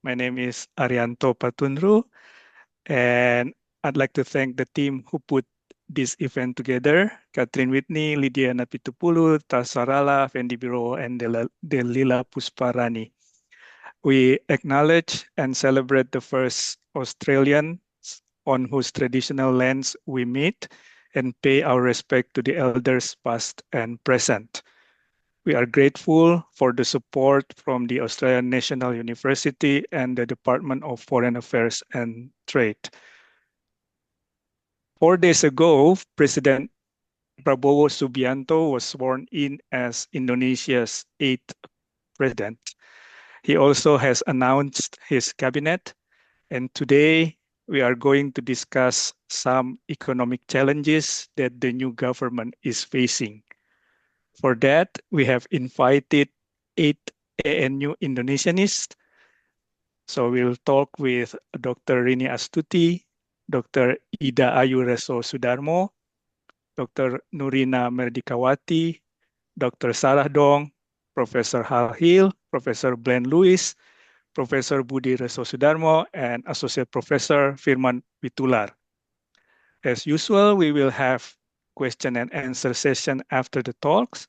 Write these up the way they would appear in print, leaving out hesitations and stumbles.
My name is Arianto Patunru, and I'd like to thank the team who put this event together: Catherine Whitney, Lydia Napitupulu, Tasarala, Fendi Biro, and Delila Pusparani. We acknowledge and celebrate the first Australians on whose traditional lands we meet and pay our respect to the elders past and present. We are grateful for the support from the Australian National University and the Department of Foreign Affairs and Trade. 4 days ago, President Prabowo Subianto was sworn in as Indonesia's 8th president. He also has announced his cabinet, and today we are going to discuss some economic challenges that the new government is facing. For that, we have invited 8 ANU Indonesianists. So we'll talk with Dr. Rini Astuti, Dr. Aju Resosudarmo, Dr. Nurina Merdikawati, Dr. Sarah Dong, Professor Hal Hill, Professor Blane Lewis, Professor Budy Resosudarmo, and Associate Professor Firman Witoelar. As usual, we will have question and answer session after the talks.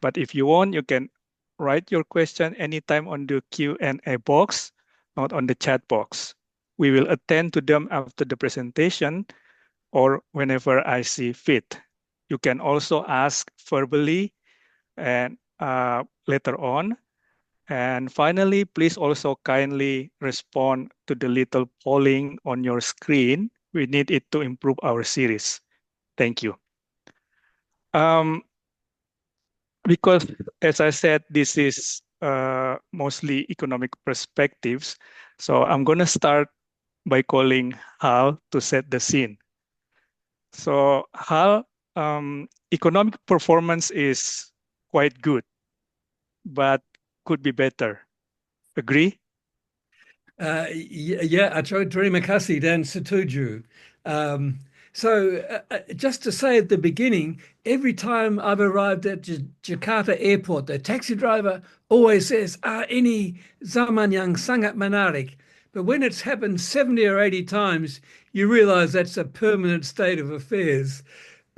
But if you want, you can write your question anytime on the Q&A box, not on the chat box. We will attend to them after the presentation or whenever I see fit. You can also ask verbally and later on. And finally, please also kindly respond to the little polling on your screen. We need it to improve our series. Thank you. Because, as I said, this is mostly economic perspectives. So I'm going to start by calling Hal to set the scene. So Hal, economic performance is quite good, but could be better. Agree? Yeah, terima kasih dan setuju. Just to say at the beginning, every time I've arrived at Jakarta airport, the taxi driver always says, ini zaman yang sangat menarik. But when it's happened 70 or 80 times, you realize that's a permanent state of affairs.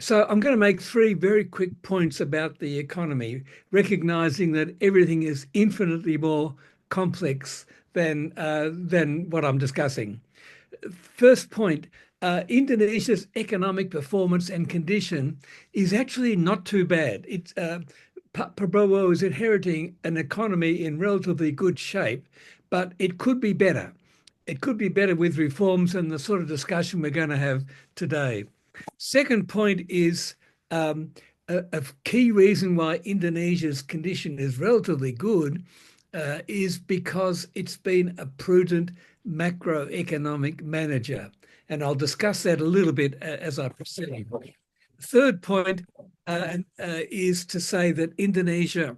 So I'm going to make 3 very quick points about the economy, recognizing that everything is infinitely more complex than what I'm discussing. First point, Indonesia's economic performance and condition is actually not too bad. Prabowo is inheriting an economy in relatively good shape, but it could be better. It could be better with reforms and the sort of discussion we're going to have today. Second point is a key reason why Indonesia's condition is relatively good is because it's been a prudent macroeconomic manager. And I'll discuss that a little bit as I proceed. Third point is to say that Indonesia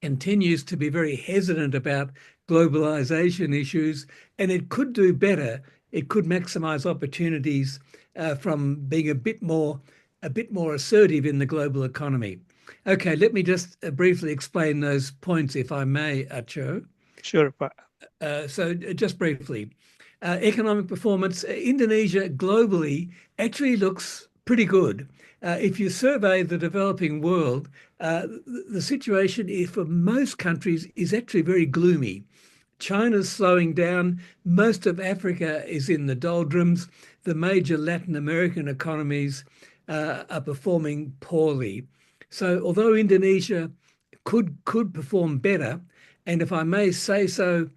continues to be very hesitant about globalization issues, and it could do better. It could maximize opportunities from being a bit more assertive in the global economy. Okay, let me just briefly explain those points, if I may, Acho. Sure. So just briefly, economic performance, Indonesia globally actually looks pretty good. If you survey the developing world, the situation for most countries is actually very gloomy. China's slowing down. Most of Africa is in the doldrums. The major Latin American economies are performing poorly. So although Indonesia could perform better, and if I may say so,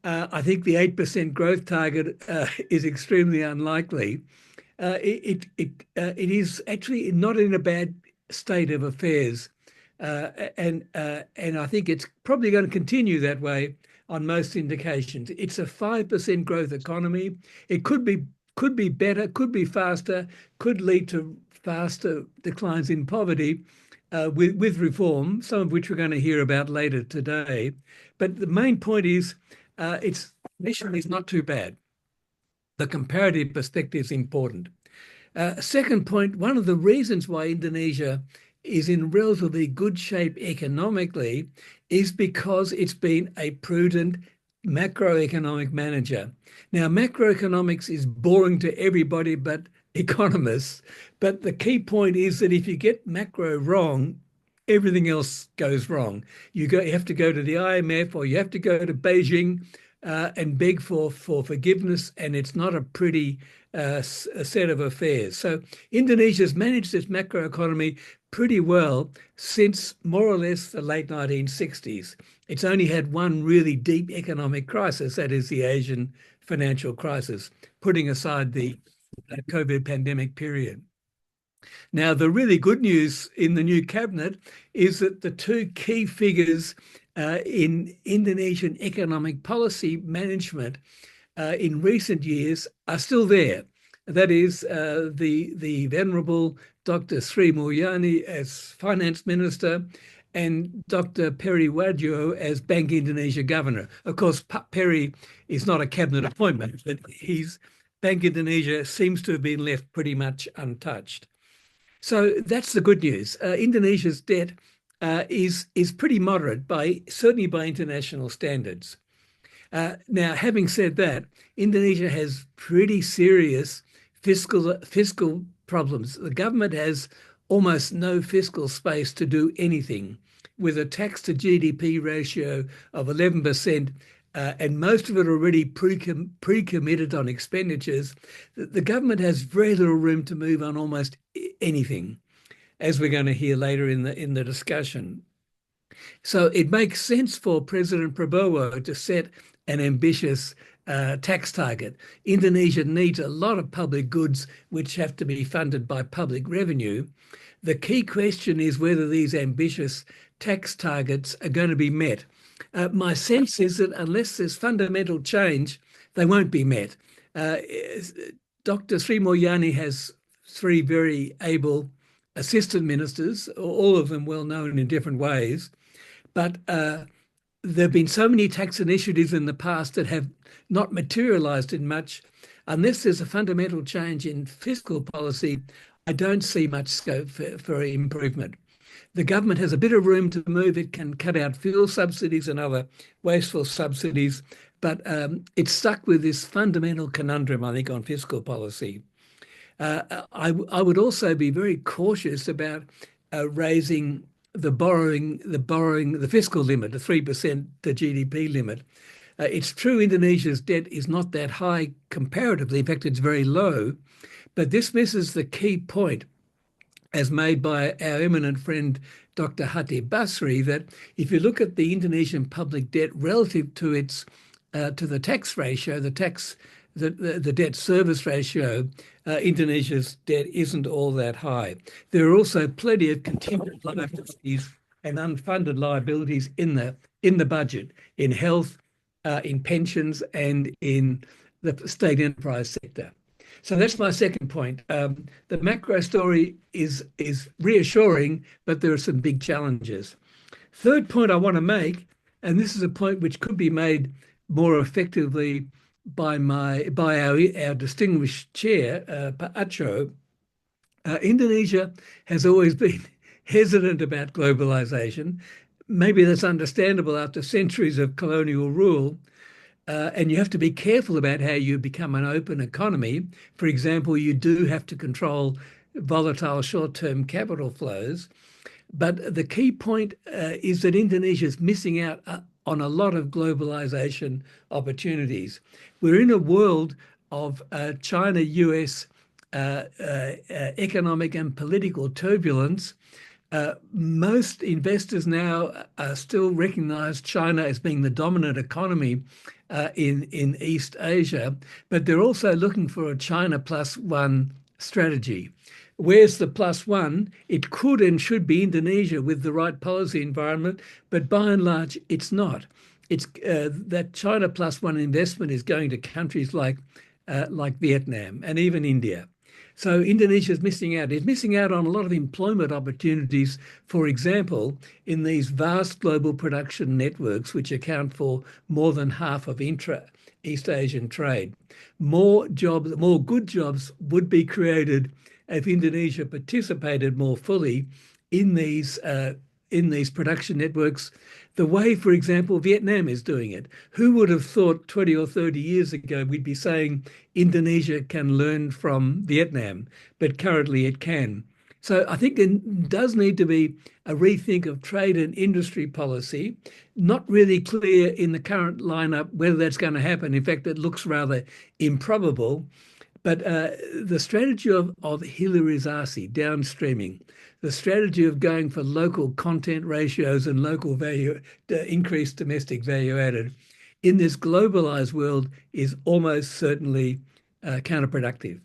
I think the 8% growth target is extremely unlikely. It is actually not in a bad state of affairs, and I think it's probably going to continue that way on most indications. It's a 5% growth economy. It could be better, could be faster, could lead to faster declines in poverty with reform, some of which we're going to hear about later today. But the main point is its mission is not too bad. The comparative perspective is important. Second point, one of the reasons why Indonesia is in relatively good shape economically is because it's been a prudent macroeconomic manager. Now, macroeconomics is boring to everybody but economists, but the key point is that if you get macro wrong, everything else goes wrong. You have to go to the IMF, or you have to go to Beijing and beg for forgiveness, and it's not a pretty set of affairs. So Indonesia's managed its macroeconomy pretty well since more or less the late 1960s. It's only had one really deep economic crisis, that is the Asian financial crisis, putting aside the COVID pandemic period. Now, the really good news in the new cabinet is that the two key figures in Indonesian economic policy management in recent years are still there. That is the venerable Dr. Sri Mulyani as finance minister and Dr. Peri Warjio as Bank Indonesia governor. Of course, Peri is not a cabinet appointment, but Bank Indonesia seems to have been left pretty much untouched. So that's the good news. Indonesia's debt is pretty moderate, certainly by international standards. Now, having said that, Indonesia has pretty serious fiscal problems. The government has almost no fiscal space to do anything, with a tax to GDP ratio of 11%, and most of it already pre-committed on expenditures. The government has very little room to move on almost anything, as we're going to hear later in the discussion. So it makes sense for President Prabowo to set an ambitious tax target. Indonesia needs a lot of public goods which have to be funded by public revenue. The key question is whether these ambitious tax targets are going to be met. My sense is that unless there's fundamental change, they won't be met. Dr. Sri Mulyani has three very able assistant ministers, all of them well known in different ways. But there have been so many tax initiatives in the past that have not materialized in much. Unless there's a fundamental change in fiscal policy, I don't see much scope for improvement. The government has a bit of room to move. It can cut out fuel subsidies and other wasteful subsidies, but it's stuck with this fundamental conundrum, I think, on fiscal policy. I would also be very cautious about raising the fiscal limit, the 3% to GDP limit. It's true Indonesia's debt is not that high comparatively. In fact, it's very low, but this misses the key point, as made by our eminent friend, Dr. Hatip Basri, that if you look at the Indonesian public debt relative to the tax ratio, the debt service ratio, Indonesia's debt isn't all that high. There are also plenty of contingent liabilities and unfunded liabilities in the budget, in health, in pensions, and in the state enterprise sector. So that's my second point. The macro story is reassuring, but there are some big challenges. Third point I want to make, and this is a point which could be made more effectively by our distinguished chair, Pak Acho. Indonesia has always been hesitant about globalization. Maybe that's understandable after centuries of colonial rule. And you have to be careful about how you become an open economy. For example, you do have to control volatile short-term capital flows. But the key point is that Indonesia is missing out on a lot of globalization opportunities. We're in a world of China-US economic and political turbulence. Most investors now still recognize China as being the dominant economy in East Asia, but they're also looking for a China plus one strategy. Where's the plus one? It could and should be Indonesia with the right policy environment, but by and large, it's not. It's that China plus one investment is going to countries like Vietnam and even India. So Indonesia is missing out. It's missing out on a lot of employment opportunities, for example, in these vast global production networks, which account for more than half of intra-East Asian trade. More good jobs would be created if Indonesia participated more fully in these production networks. the way, for example, Vietnam is doing it. Who would have thought 20 or 30 years ago we'd be saying Indonesia can learn from Vietnam, but currently it can. So I think there does need to be a rethink of trade and industry policy. Not really clear in the current lineup whether that's going to happen. In fact, it looks rather improbable. But the strategy of hilirisasi, downstreaming, the strategy of going for local content ratios and local value, increased domestic value added in this globalized world is almost certainly counterproductive.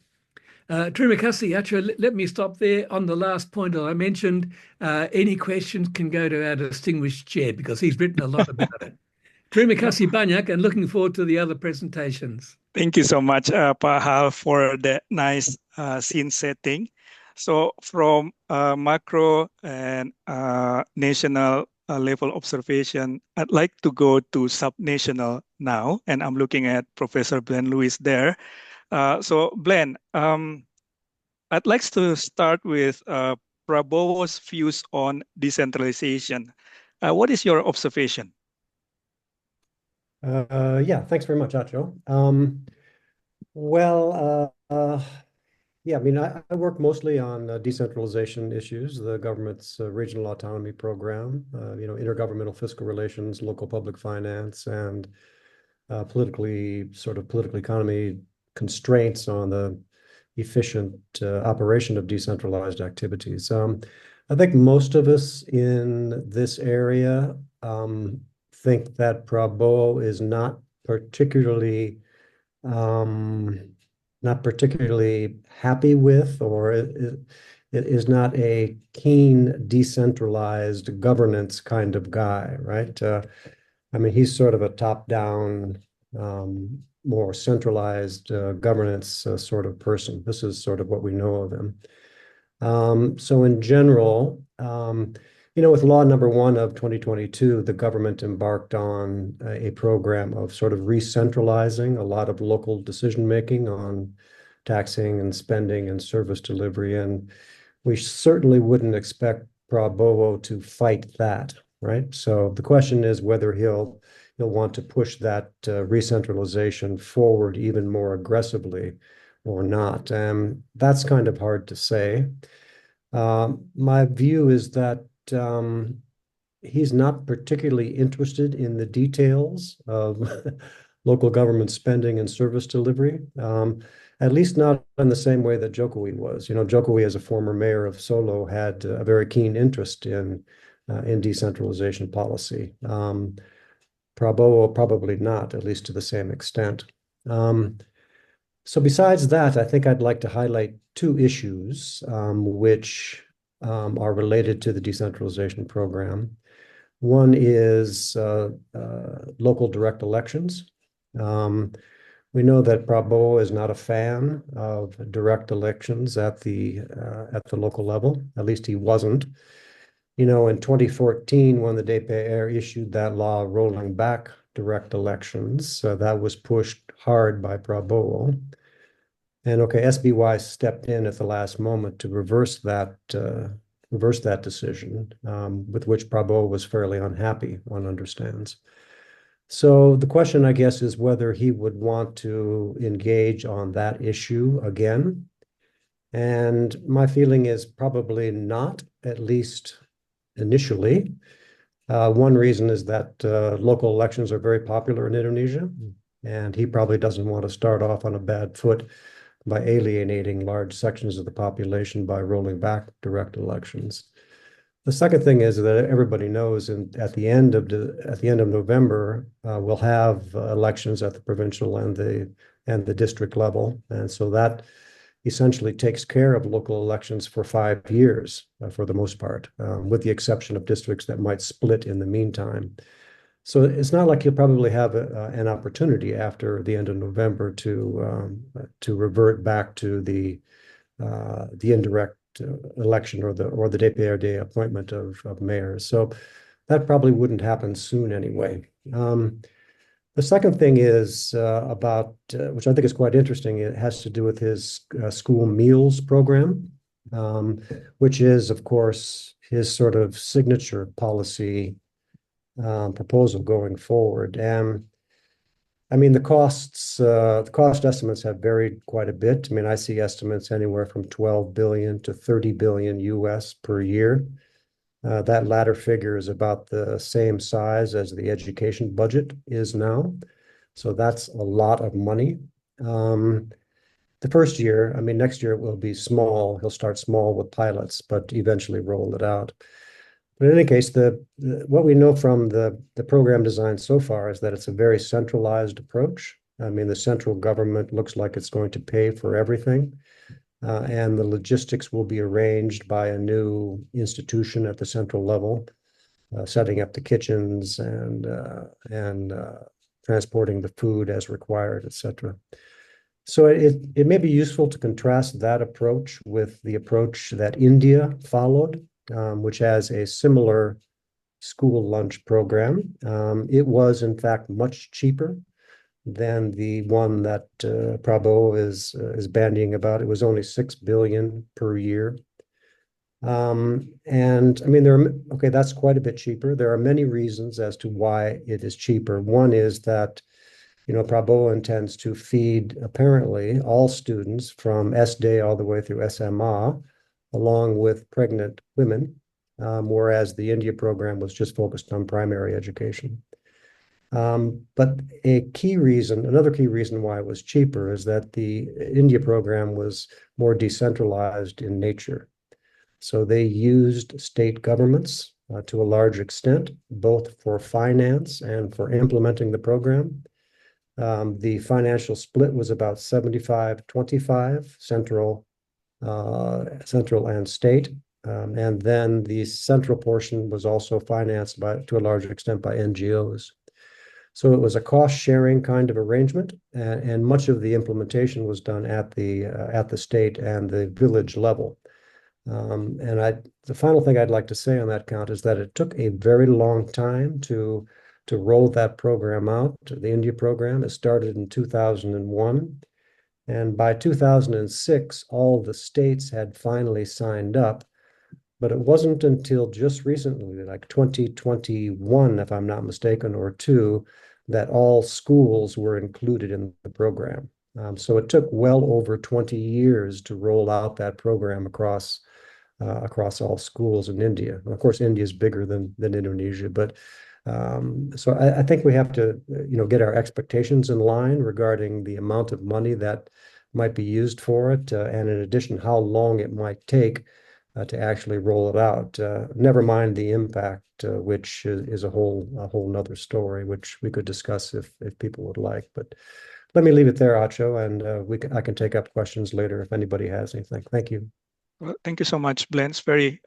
Terima kasih, Acho. Let me stop there on the last point that I mentioned. Any questions can go to our distinguished chair because he's written a lot about it. Terima kasih banyak and looking forward to the other presentations. Thank you so much, Pak Hal, for the nice scene setting. So from macro and national level observation, I'd like to go to subnational now, and I'm looking at Professor Blane Lewis there. So Blane, I'd like to start with Prabowo's views on decentralization. What is your observation? Yeah, thanks very much, Acho. Yeah, I mean, I work mostly on decentralization issues, the government's regional autonomy program, intergovernmental fiscal relations, local public finance, and political economy constraints on the efficient operation of decentralized activities. I think most of us in this area think that Prabowo is not particularly happy with, or it is not a keen decentralized governance kind of guy, right? I mean, he's sort of a top-down, more centralized governance sort of person. This is sort of what we know of him. So in general, with Law Number 1 of 2022, the government embarked on a program of sort of re-centralizing a lot of local decision-making on taxing and spending and service delivery. And we certainly wouldn't expect Prabowo to fight that, right? So the question is whether he'll want to push that re-centralization forward even more aggressively or not. That's kind of hard to say. My view is that he's not particularly interested in the details of local government spending and service delivery, at least not in the same way that Jokowi was. Jokowi, as a former mayor of Solo, had a very keen interest in decentralization policy. Prabowo probably not, at least to the same extent. So besides that, I think I'd like to highlight two issues which are related to the decentralization program. One is local direct elections. We know that Prabowo is not a fan of direct elections at the local level. At least he wasn't. In 2014, when the DPR issued that law rolling back direct elections, that was pushed hard by Prabowo. And SBY stepped in at the last moment to reverse that decision, with which Prabowo was fairly unhappy, one understands. So the question, I guess, is whether he would want to engage on that issue again. And my feeling is probably not, at least initially. One reason is that local elections are very popular in Indonesia, and he probably doesn't want to start off on a bad foot by alienating large sections of the population by rolling back direct elections. The second thing is that everybody knows at the end of November, we'll have elections at the provincial and the district level. And so that essentially takes care of local elections for 5 years, for the most part, with the exception of districts that might split in the meantime. So it's not like you'll probably have an opportunity after the end of November to revert back to the indirect election or the DPRD appointment of mayors. So that probably wouldn't happen soon anyway. The second thing is about, which I think is quite interesting, it has to do with his school meals program, which is, of course, his sort of signature policy proposal going forward. And I mean, the cost estimates have varied quite a bit. I mean, I see estimates anywhere from 12 billion to 30 billion US per year. That latter figure is about the same size as the education budget is now. So that's a lot of money. The first year, I mean, next year it will be small. He'll start small with pilots, but eventually roll it out. But in any case, what we know from the program design so far is that it's a very centralized approach. I mean, the central government looks like it's going to pay for everything, and the logistics will be arranged by a new institution at the central level, setting up the kitchens and transporting the food as required, etc. So it may be useful to contrast that approach with the approach that India followed, which has a similar school lunch program. It was, in fact, much cheaper than the one that Prabowo is bandying about. It was only 6 billion per year. And I mean, okay, that's quite a bit cheaper. There are many reasons as to why it is cheaper. One is that Prabowo intends to feed, apparently, all students from SD all the way through SMA, along with pregnant women, whereas the India program was just focused on primary education. But another key reason why it was cheaper is that the India program was more decentralized in nature. So they used state governments to a large extent, both for finance and for implementing the program. The financial split was about 75-25, central and state. And then the central portion was also financed to a large extent by NGOs. So it was a cost-sharing kind of arrangement, and much of the implementation was done at the state and the village level. The final thing I'd like to say on that count is that it took a very long time to roll that program out, the India program. It started in 2001. And by 2006, all the states had finally signed up. But it wasn't until just recently, like 2021, if I'm not mistaken, or two, that all schools were included in the program. So it took well over 20 years to roll out that program across all schools in India. And of course, India is bigger than Indonesia, but so I think we have to get our expectations in line regarding the amount of money that might be used for it, and in addition, how long it might take to actually roll it out. Never mind the impact, which is a whole nother story, which we could discuss if people would like. But let me leave it there, Acho, and I can take up questions later if anybody has anything. Thank you. Well, thank you so much, Blane. It's very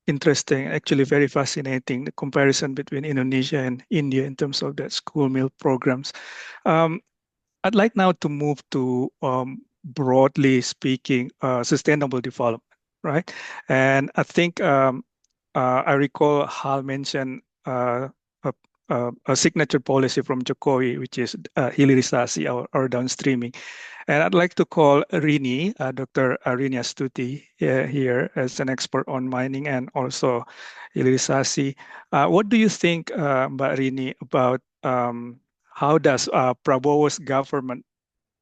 interesting, actually very fascinating, the comparison between Indonesia and India in terms of the school meal programs. I'd like now to move to, broadly speaking, sustainable development, right? And I think I recall Hal mentioned a signature policy from Jokowi, which is hilirisasi or downstreaming. And I'd like to call Rini, Dr. Rini Astuti here as an expert on mining and also hilirisasi. What do you think, Mbak Rini, about how does Prabowo's government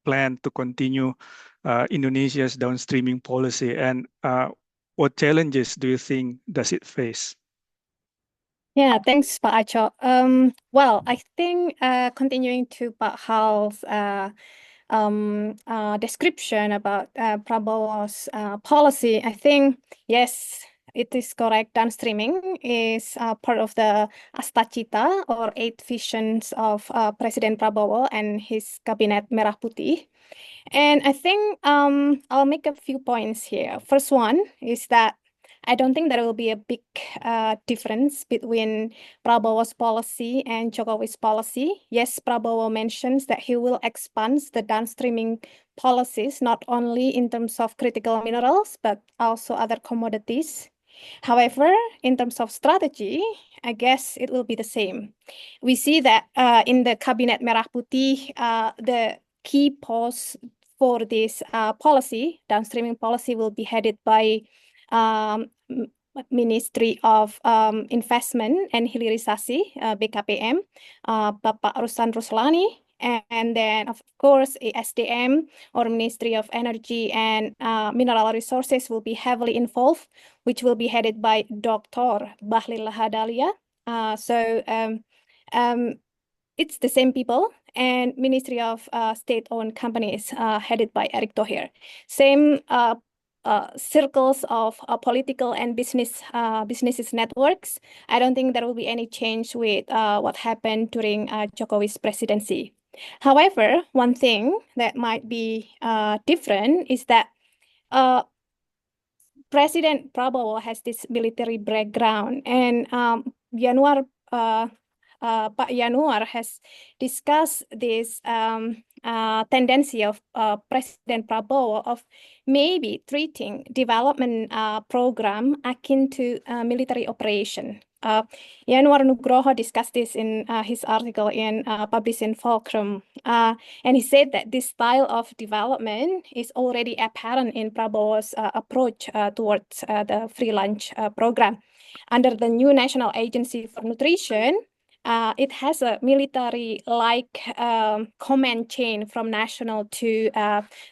plan to continue Indonesia's downstreaming policy, and what challenges do you think does it face? Yeah, thanks, Pak Acho. Well, I think continuing to Pak Hal's description about Prabowo's policy, I think, yes, it is correct. Downstreaming is part of the Astacita or 8 visions of President Prabowo and his cabinet Merah Putih. And I think I'll make a few points here. First one is that I don't think there will be a big difference between Prabowo's policy and Jokowi's policy. Yes, Prabowo mentions that he will expand the downstreaming policies, not only in terms of critical minerals, but also other commodities. However, in terms of strategy, I guess it will be the same. We see that in the Cabinet Merah Putih, the key post for this policy, downstreaming policy, will be headed by Ministry of Investment and Hilirisasi, BKPM, Bapak Ruslan Ruslani, and then of course SDM or Ministry of Energy and Mineral Resources will be heavily involved, which will be headed by Dr. Bahlil Lahadalia. It's the same people, and Ministry of State-Owned Companies headed by Erick Thohir. Same circles of political and businesses networks. I don't think there will be any change with what happened during Jokowi's presidency. However, one thing that might be different is that President Prabowo has this military background, and Pak Yanuar has discussed this tendency of President Prabowo of maybe treating development program akin to military operation. Yanuar Nugroho discussed this in his article published in Fulcrum, and he said that this style of development is already apparent in Prabowo's approach towards the free lunch program. Under the new National Agency for Nutrition, it has a military-like command chain from national to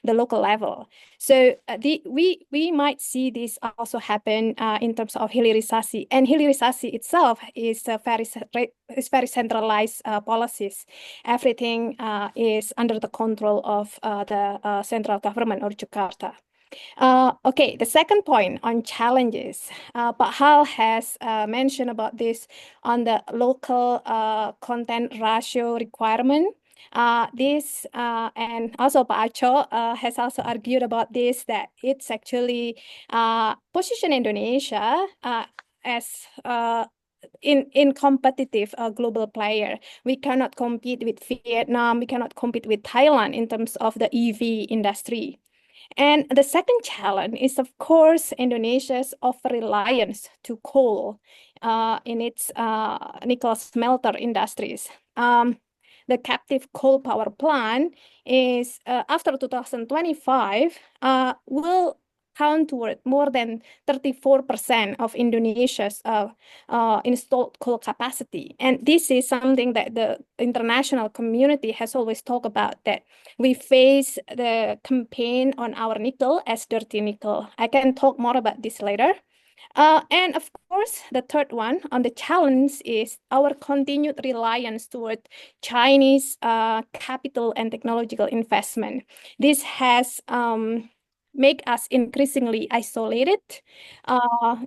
the local level. So we might see this also happen in terms of hilirisasi, and hilirisasi itself is very centralized policies. Everything is under the control of the central government or Jakarta. Okay, the second point on challenges. Pak Hal has mentioned about this on the local content ratio requirement. And also Pak Acho has also argued about this, that it's actually position Indonesia as in competitive global player. We cannot compete with Vietnam, we cannot compete with Thailand in terms of the EV industry. And the second challenge is, of course, Indonesia's over-reliance to coal in its nickel smelter industries. The captive coal power plant is, after 2025, will count toward more than 34% of Indonesia's installed coal capacity. And this is something that the international community has always talked about, that we face the campaign on our nickel as dirty nickel. I can talk more about this later. And of course, the third one on the challenge is our continued reliance toward Chinese capital and technological investment. This has make us increasingly isolated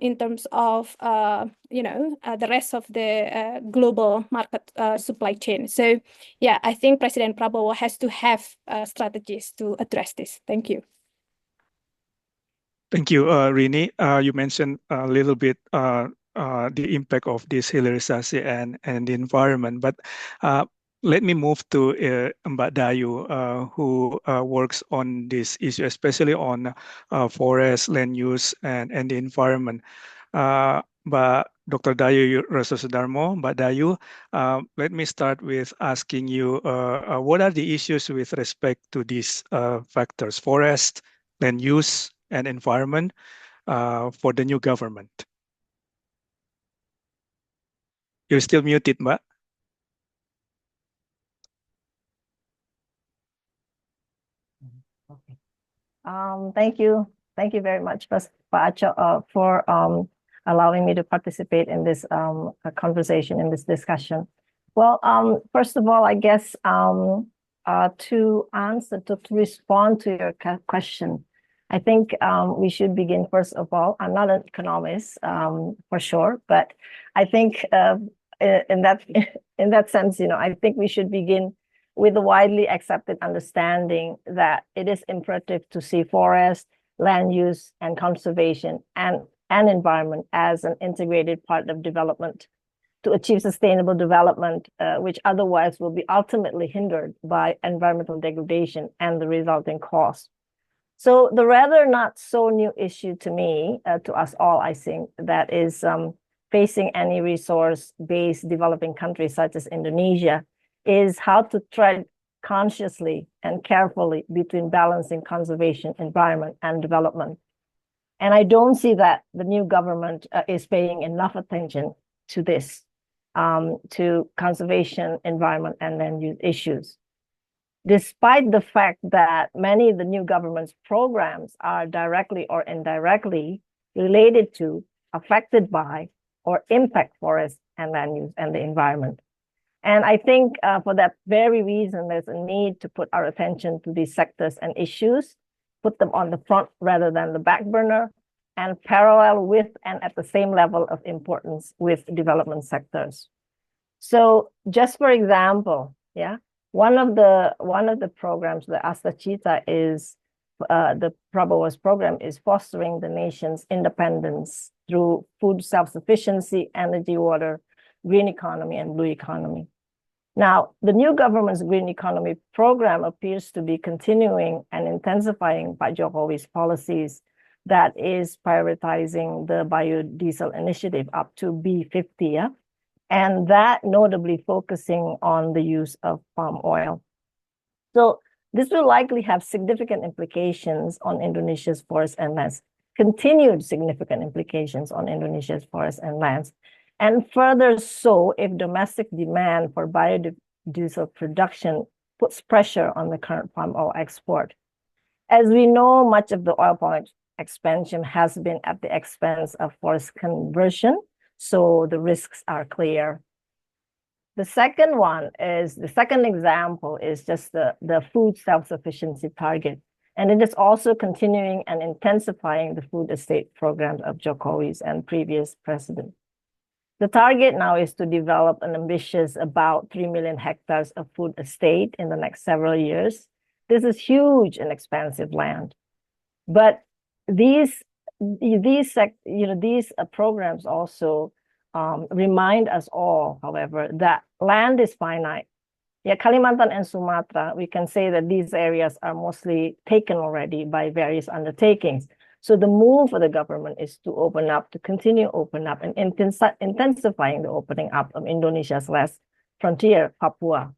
in terms of the rest of the global market supply chain. So yeah, I think President Prabowo has to have strategies to address this. Thank you. Thank you, Rini. You mentioned a little bit the impact of this hilirisasi and the environment, but let me move to Mbak Dayu, who works on this issue, especially on forest, land use, and the environment. Mbak Dr. Aju Resosudarmo, Mbak Dayu, let me start with asking you, what are the issues with respect to these factors, forest, land use, and environment for the new government? You're still muted, Mbak. Okay. Thank you very much, Pak Acho, for allowing me to participate in this conversation, in this discussion. Well, first of all, I guess to respond to your question, I think we should begin, first of all, I'm not an economist for sure, but I think in that sense, I think we should begin with the widely accepted understanding that it is imperative to see forest, land use, and conservation and environment as an integrated part of development to achieve sustainable development, which otherwise will be ultimately hindered by environmental degradation and the resulting cost. So the rather not so new issue to me, to us all, I think, that is facing any resource-based developing countries such as Indonesia, is how to tread consciously and carefully between balancing conservation, environment, and development. And I don't see that the new government is paying enough attention to this, to conservation, environment, and land use issues. Despite the fact that many of the new government's programs are directly or indirectly related to, affected by, or impact forests and land use and the environment. And I think for that very reason, there's a need to put our attention to these sectors and issues, put them on the front rather than the back burner, and parallel with and at the same level of importance with development sectors. So just for example, yeah, one of the programs, the Astachita, is the Prabowo's program is fostering the nation's independence through food self-sufficiency, energy, water, green economy, and blue economy. Now, the new government's green economy program appears to be continuing and intensifying Pak Jokowi's policies that is prioritizing the biodiesel initiative up to B50, yeah? And that notably focusing on the use of palm oil. So this will likely have significant implications on Indonesia's forests and lands, continued significant implications on Indonesia's forests and lands. And further so if domestic demand for biodiesel production puts pressure on the current palm oil export. As we know, much of the oil palm expansion has been at the expense of forest conversion, so the risks are clear. The second example is just the food self-sufficiency target. And it is also continuing and intensifying the food estate programs of Jokowi's and previous presidents. The target now is to develop an ambitious about 3 million hectares of food estate in the next several years. This is huge and expansive land. But these programs also remind us all, however, that land is finite. Yeah, Kalimantan and Sumatra, we can say that these areas are mostly taken already by various undertakings. So the move for the government is to open up, to continue open up and intensifying the opening up of Indonesia's last frontier, Papua.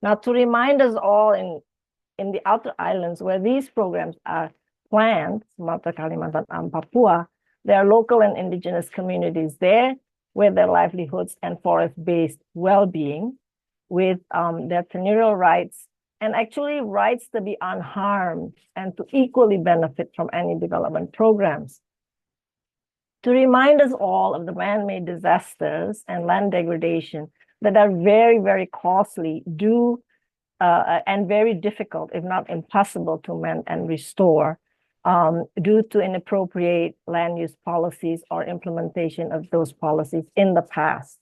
Now, to remind us all in the outer islands where these programs are planned, Sumatra, Kalimantan, and Papua, there are local and indigenous communities there with their livelihoods and forest-based well-being, with their tenurial rights and actually rights to be unharmed and to equally benefit from any development programs. To remind us all of the man-made disasters and land degradation that are very, very costly, and very difficult, if not impossible, to mend and restore due to inappropriate land use policies or implementation of those policies in the past.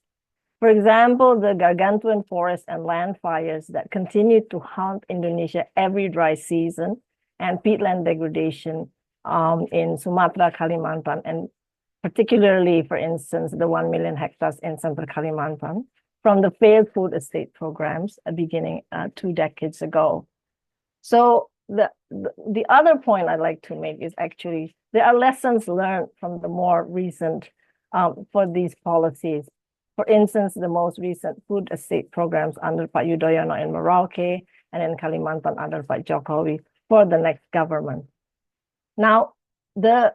For example, the gargantuan forest and land fires that continue to haunt Indonesia every dry season, and peatland degradation in Sumatra, Kalimantan, and particularly, for instance, the 1 million hectares in Central Kalimantan from the failed food estate programs beginning 2 decades ago. So the other point I'd like to make is actually there are lessons learned from the more recent for these policies. For instance, the most recent food estate programs under Pak Yudhoyono in Merauke and in Kalimantan under Pak Jokowi for the next government. Now, the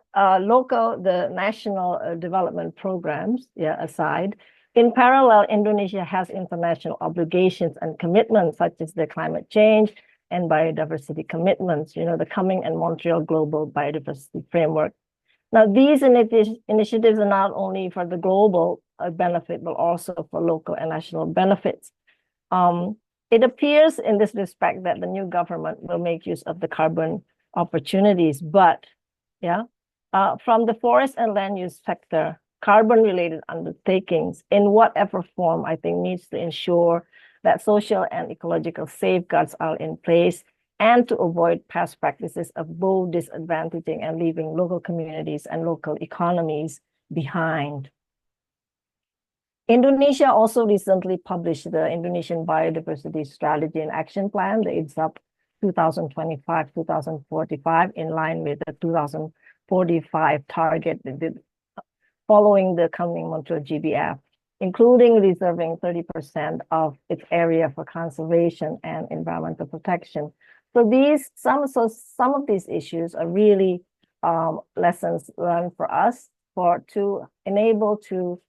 national development programs, aside, in parallel, Indonesia has international obligations and commitments such as the climate change and biodiversity commitments, the coming and Montreal Global Biodiversity Framework. Now, these initiatives are not only for the global benefit, but also for local and national benefits. It appears in this respect that the new government will make use of the carbon opportunities, but from the forest and land use sector, carbon-related undertakings, in whatever form, I think needs to ensure that social and ecological safeguards are in place and to avoid past practices of both disadvantaging and leaving local communities and local economies behind. Indonesia also recently published the Indonesian Biodiversity Strategy and Action Plan, the IDSAP 2025-2045, in line with the 2045 target following the coming Montreal GBF, including reserving 30% of its area for conservation and environmental protection. So some of these issues are really lessons learned for us to enable to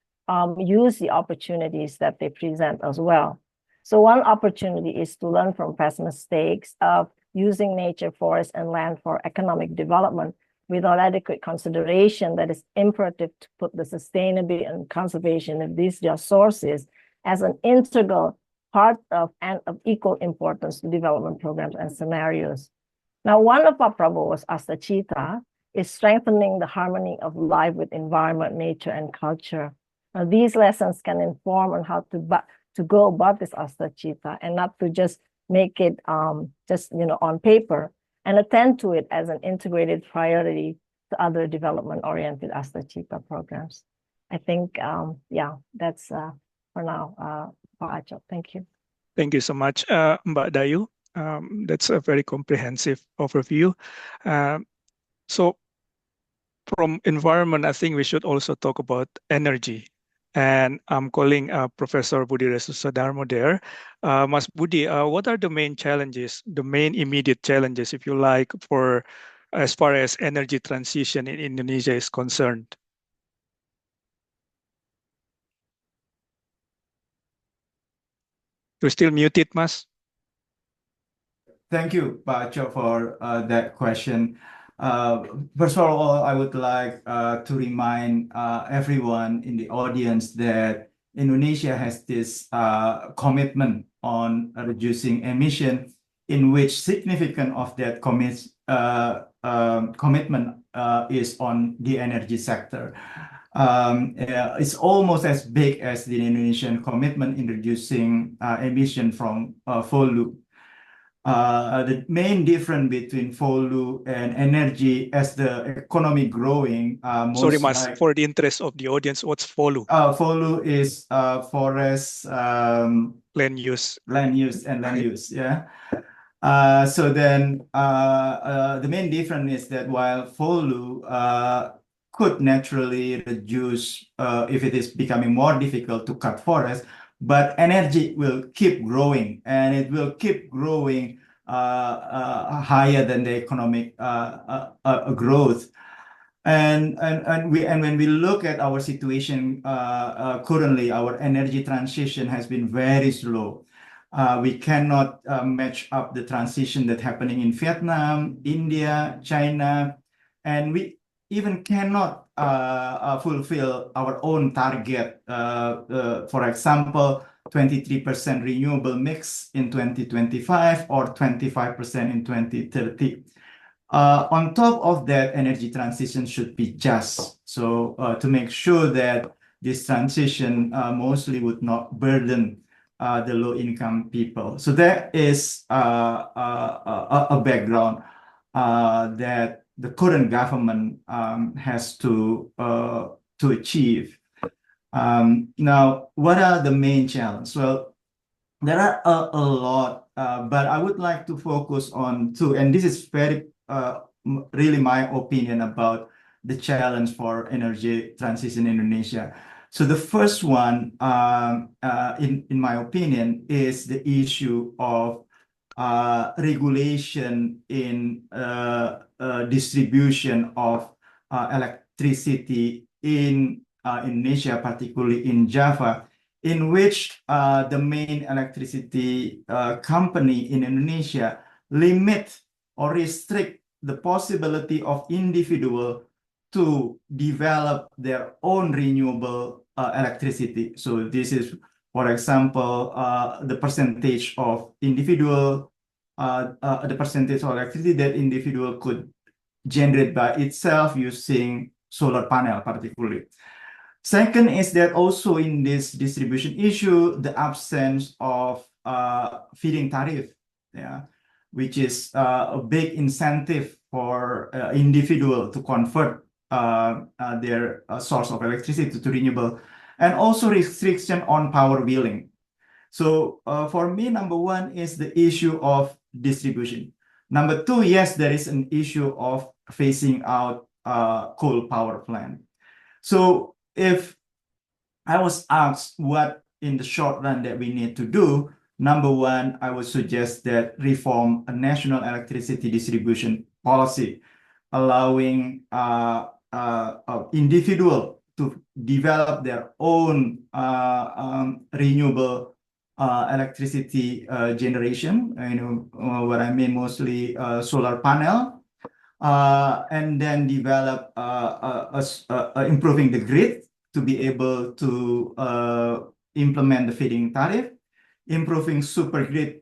use the opportunities that they present as well. So one opportunity is to learn from past mistakes of using nature, forest, and land for economic development without adequate consideration that is imperative to put the sustainability and conservation of these resources as an integral part of and of equal importance to development programs and scenarios. Now, one of our Prabowo's Astacita is strengthening the harmony of life with environment, nature, and culture. Now, these lessons can inform on how to go about this Astacita and not to just make it just on paper, and attend to it as an integrated priority to other development-oriented Astacita programs. I think, yeah, that's for now, Pak Acho. Thank you. Thank you so much, Mbak Dayu. That's a very comprehensive overview. So from environment, I think we should also talk about energy. And I'm calling Professor Budy Resosudarmo there. Mas Budy, what are the main challenges, the main immediate challenges, if you like, for as far as energy transition in Indonesia is concerned? You're still muted, Mas. Thank you, Pak Acho, for that question. First of all, I would like to remind everyone in the audience that Indonesia has this commitment on reducing emission, in which significant of that commitment is on the energy sector. It's almost as big as the Indonesian commitment in reducing emission from Volu. The main difference between Volu and energy as the economy growing. Sorry, Mas, for the interest of the audience, what's Volu? Volu is forest, land use. Land use and land use, yeah. So then the main difference is that while Volu could naturally reduce if it is becoming more difficult to cut forests, but energy will keep growing, and it will keep growing higher than the economic growth. And when we look at our situation currently, our energy transition has been very slow. We cannot match up the transition that's happening in Vietnam, India, China, and we even cannot fulfill our own target. For example, 23% renewable mix in 2025 or 25% in 2030. On top of that, energy transition should be just. So to make sure that this transition mostly would not burden the low-income people. So that is a background that the current government has to achieve. Now, what are the main challenges? Well, there are a lot, but I would like to focus on two, and this is very really my opinion about the challenge for energy transition in Indonesia. So the first one, in my opinion, is the issue of regulation in distribution of electricity in Indonesia, particularly in Java, in which the main electricity company in Indonesia limit or restrict the possibility of individual to develop their own renewable electricity. So this is, for example, the percentage of individual, the percentage of electricity that individual could generate by itself using solar panel, particularly. Second is that also in this distribution issue, the absence of feed-in tariff, yeah, which is a big incentive for individual to convert their source of electricity to renewable, and also restriction on power billing. So for me, number one is the issue of distribution. Number two, yes, there is an issue of phasing out coal power plant. So if I was asked what in the short run that we need to do, number one, I would suggest that reform a national electricity distribution policy, allowing individual to develop their own renewable electricity generation. What I mean, mostly solar panel, and then develop improving the grid to be able to implement the feed-in tariff, improving super grid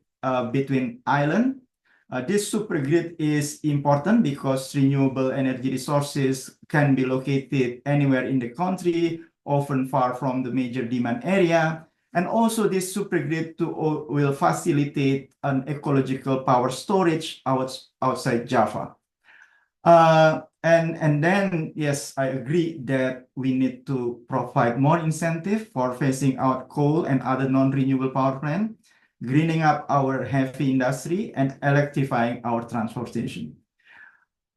between island. This super grid is important because renewable energy resources can be located anywhere in the country, often far from the major demand area. And also this super grid will facilitate an ecological power storage outside Java. And then, yes, I agree that we need to provide more incentive for phasing out coal and other non-renewable power plant, greening up our heavy industry, and electrifying our transportation.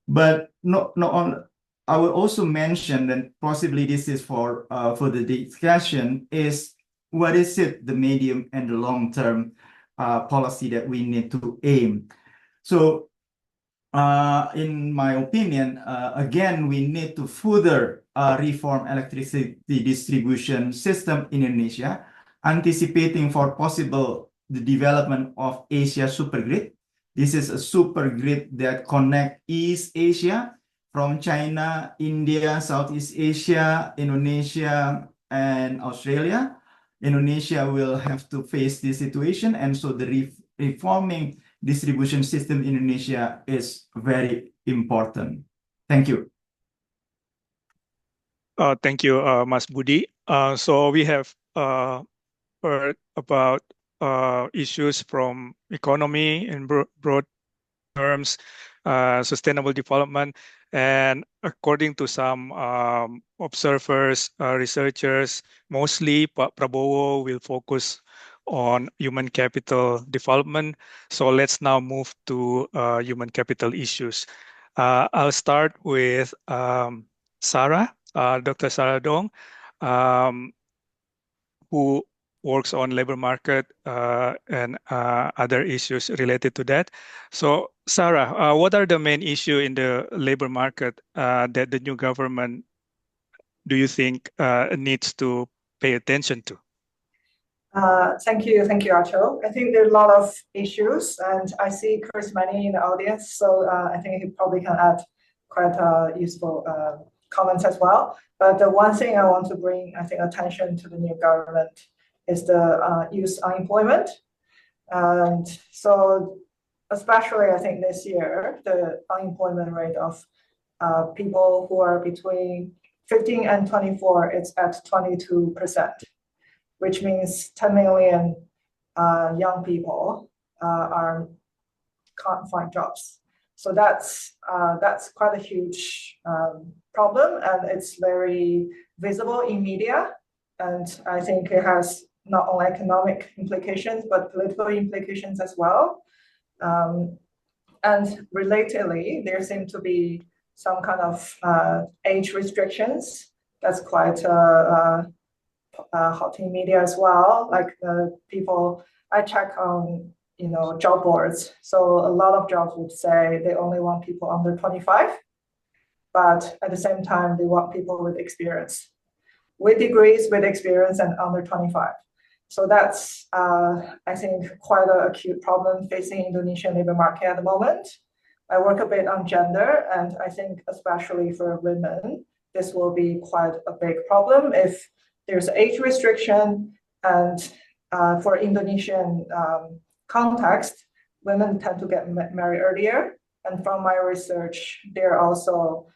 But I will also mention that possibly this is for the discussion, is what is it, the medium and the long-term policy that we need to aim. So in my opinion, again, we need to further reform electricity distribution system in Indonesia, anticipating for possible the development of Asia supergrid. This is a supergrid that connect East Asia from China, India, Southeast Asia, Indonesia, and Australia. Indonesia will have to face this situation, and so the reforming distribution system in Indonesia is very important. Thank you. Thank you, Mas Budy. So we have heard about issues from economy in broad terms, sustainable development, and according to some observers, researchers, mostly Prabowo will focus on human capital development. So let's now move to human capital issues. I'll start with Sarah, Dr. Sarah Dong, who works on labor market and other issues related to that. So Sarah, what are the main issues in the labor market that the new government, do you think, needs to pay attention to? Thank you, Acho. I think there are a lot of issues, and I see Chris Manny in the audience, so I think he probably can add quite useful comments as well. But the one thing I want to bring, I think, attention to the new government is the youth unemployment. And so especially, I think this year, the unemployment rate of people who are between 15 and 24, it's at 22%. Which means 10 million young people can't find jobs. So that's quite a huge problem, and it's very visible in media. And I think it has not only economic implications, but political implications as well. And relatedly, there seem to be some kind of age restrictions that's quite hot in media as well. Like people, I check on job boards. So a lot of jobs would say they only want people under 25, but at the same time they want people with experience, with degrees, with experience, and under 25. So that's I think quite an acute problem facing Indonesian labor market at the moment. I work a bit on gender, and I think especially for women, this will be quite a big problem if there's age restriction, and for Indonesian context, women tend to get married earlier. And from my research, there also,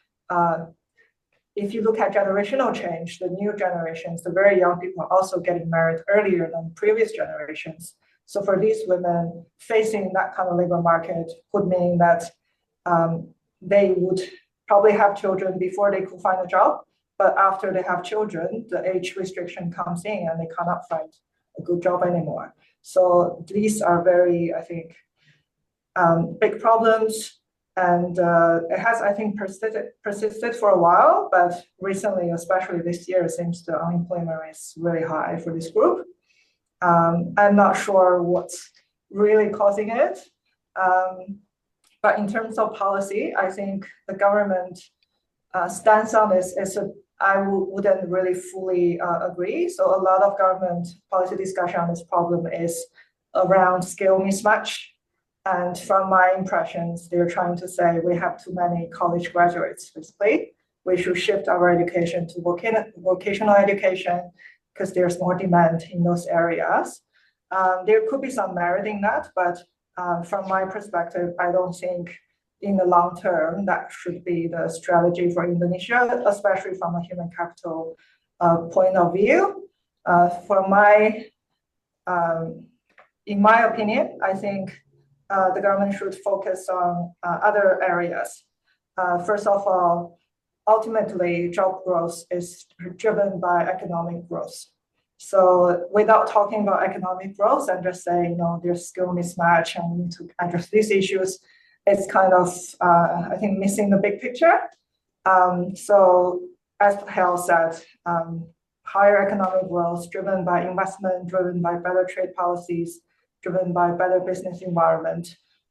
if you look at generational change, the new generations, the very young people are also getting married earlier than previous generations. So for these women, facing that kind of labor market would mean that they would probably have children before they could find a job. But after they have children, the age restriction comes in and they cannot find a good job anymore. So these are very, I think, big problems. And it has, I think, persisted for a while, but recently, especially this year, it seems the unemployment rate is really high for this group. I'm not sure what's really causing it. But in terms of policy, I think the government stance on this wouldn't really fully agree. So a lot of government policy discussion on this problem is around skill mismatch. And from my impressions, they're trying to say we have too many college graduates, basically. We should shift our education to vocational education because there's more demand in those areas. There could be some merit in that, but from my perspective, I don't think in the long term that should be the strategy for Indonesia, especially from a human capital point of view. In my opinion, I think the government should focus on other areas. First of all, ultimately, job growth is driven by economic growth. So without talking about economic growth and just saying, there's skill mismatch and we need to address these issues, it's kind of, I think, missing the big picture. So as Hal said, higher economic growth driven by investment, driven by better trade policies, driven by better business environment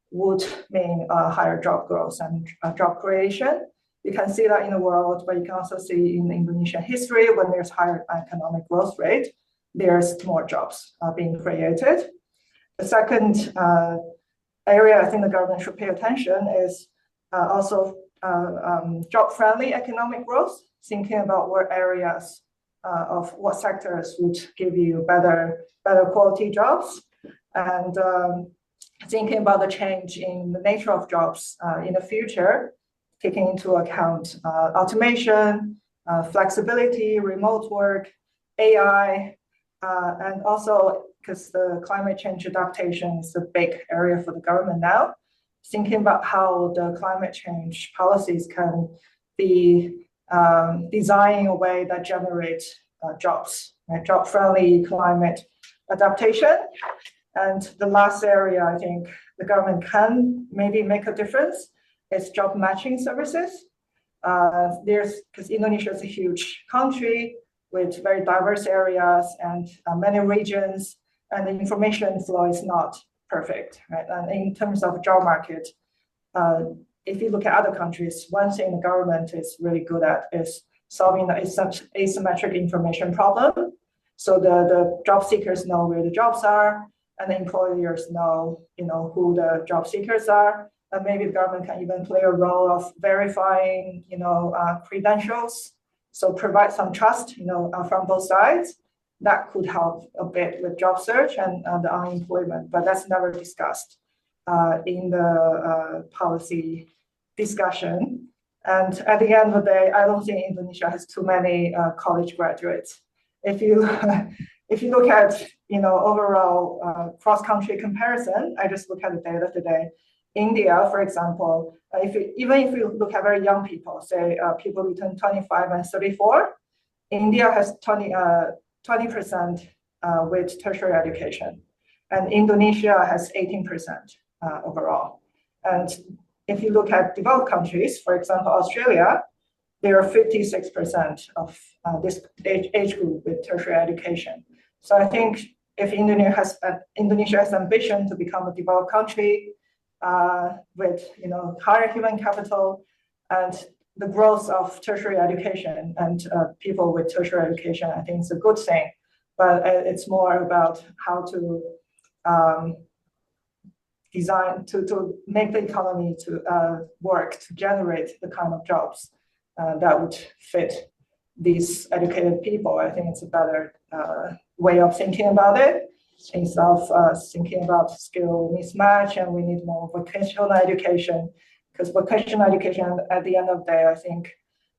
would mean higher job growth and job creation. You can see that in the world, but you can also see in Indonesian history, when there's higher economic growth rate, there's more jobs being created. The second area I think the government should pay attention is also job-friendly economic growth, thinking about what areas of what sectors would give you better quality jobs, and thinking about the change in the nature of jobs in the future, taking into account automation, flexibility, remote work, AI, and also because the climate change adaptation is a big area for the government now, thinking about how the climate change policies can be designed in a way that generates jobs, right? Job-friendly climate adaptation. And the last area I think the government can maybe make a difference is job matching services. Because Indonesia is a huge country with very diverse areas and many regions, and the information flow is not perfect, right? And in terms of job market, if you look at other countries, one thing the government is really good at is solving the asymmetric information problem. So the job seekers know where the jobs are, and the employers know, who the job seekers are. And maybe the government can even play a role of verifying, credentials. So provide some trust, from both sides. That could help a bit with job search and the unemployment, but that's never discussed in the policy discussion. And at the end of the day, I don't think Indonesia has too many college graduates. If you look at overall cross-country comparison, I just look at the data today. India, for example, even if you look at very young people, say people between 25 and 34, India has 20% with tertiary education, and Indonesia has 18% overall. And if you look at developed countries, for example, Australia, there are 56% of this age group with tertiary education. So I think if Indonesia has ambition to become a developed country with higher human capital and the growth of tertiary education and people with tertiary education, I think it's a good thing. But it's more about how to design to make the economy to work to generate the kind of jobs that would fit these educated people. I think it's a better way of thinking about it, instead of thinking about skill mismatch and we need more vocational education, because vocational education at the end of the day, I think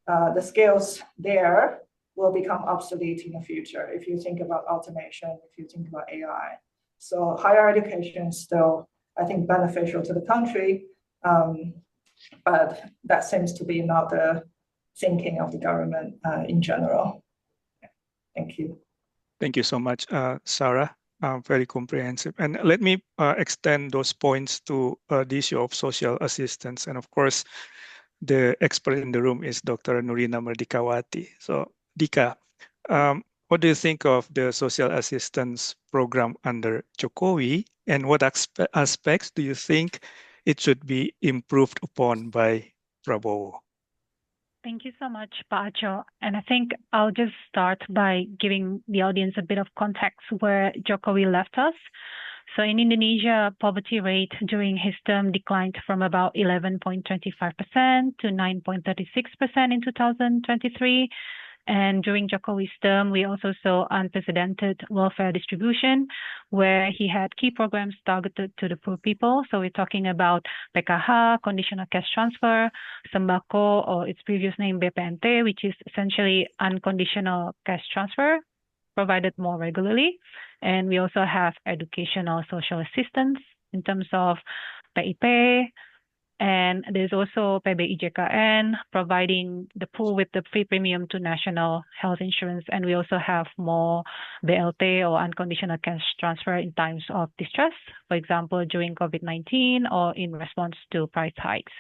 the skills there will become obsolete in the future if you think about automation, if you think about AI. So higher education is still, I think, beneficial to the country, but that seems to be not the thinking of the government in general. Thank you. Thank you so much, Sarah. Very comprehensive. And let me extend those points to the issue of social assistance. And of course, the expert in the room is Dr. Nurina Merdikawati. So, Dika, what do you think of the social assistance program under Jokowi, and what aspects do you think it should be improved upon by Prabowo. Thank you so much, Pak Acho. And I think I'll just start by giving the audience a bit of context where Jokowi left us. So in Indonesia, poverty rate during his term declined from about 11.25% to 9.36% in 2023. And during Jokowi's term, we also saw unprecedented welfare distribution, where he had key programs targeted to the poor people. So we're talking about PKH, conditional cash transfer, Sembako, or its previous name BPNT, which is essentially unconditional cash transfer, provided more regularly. And we also have educational social assistance in terms of PIP, and there's also PBIJKN, providing the pool with the free premium to national health insurance. And we also have more BLT or unconditional cash transfer in times of distress, for example, during COVID-19 or in response to price hikes.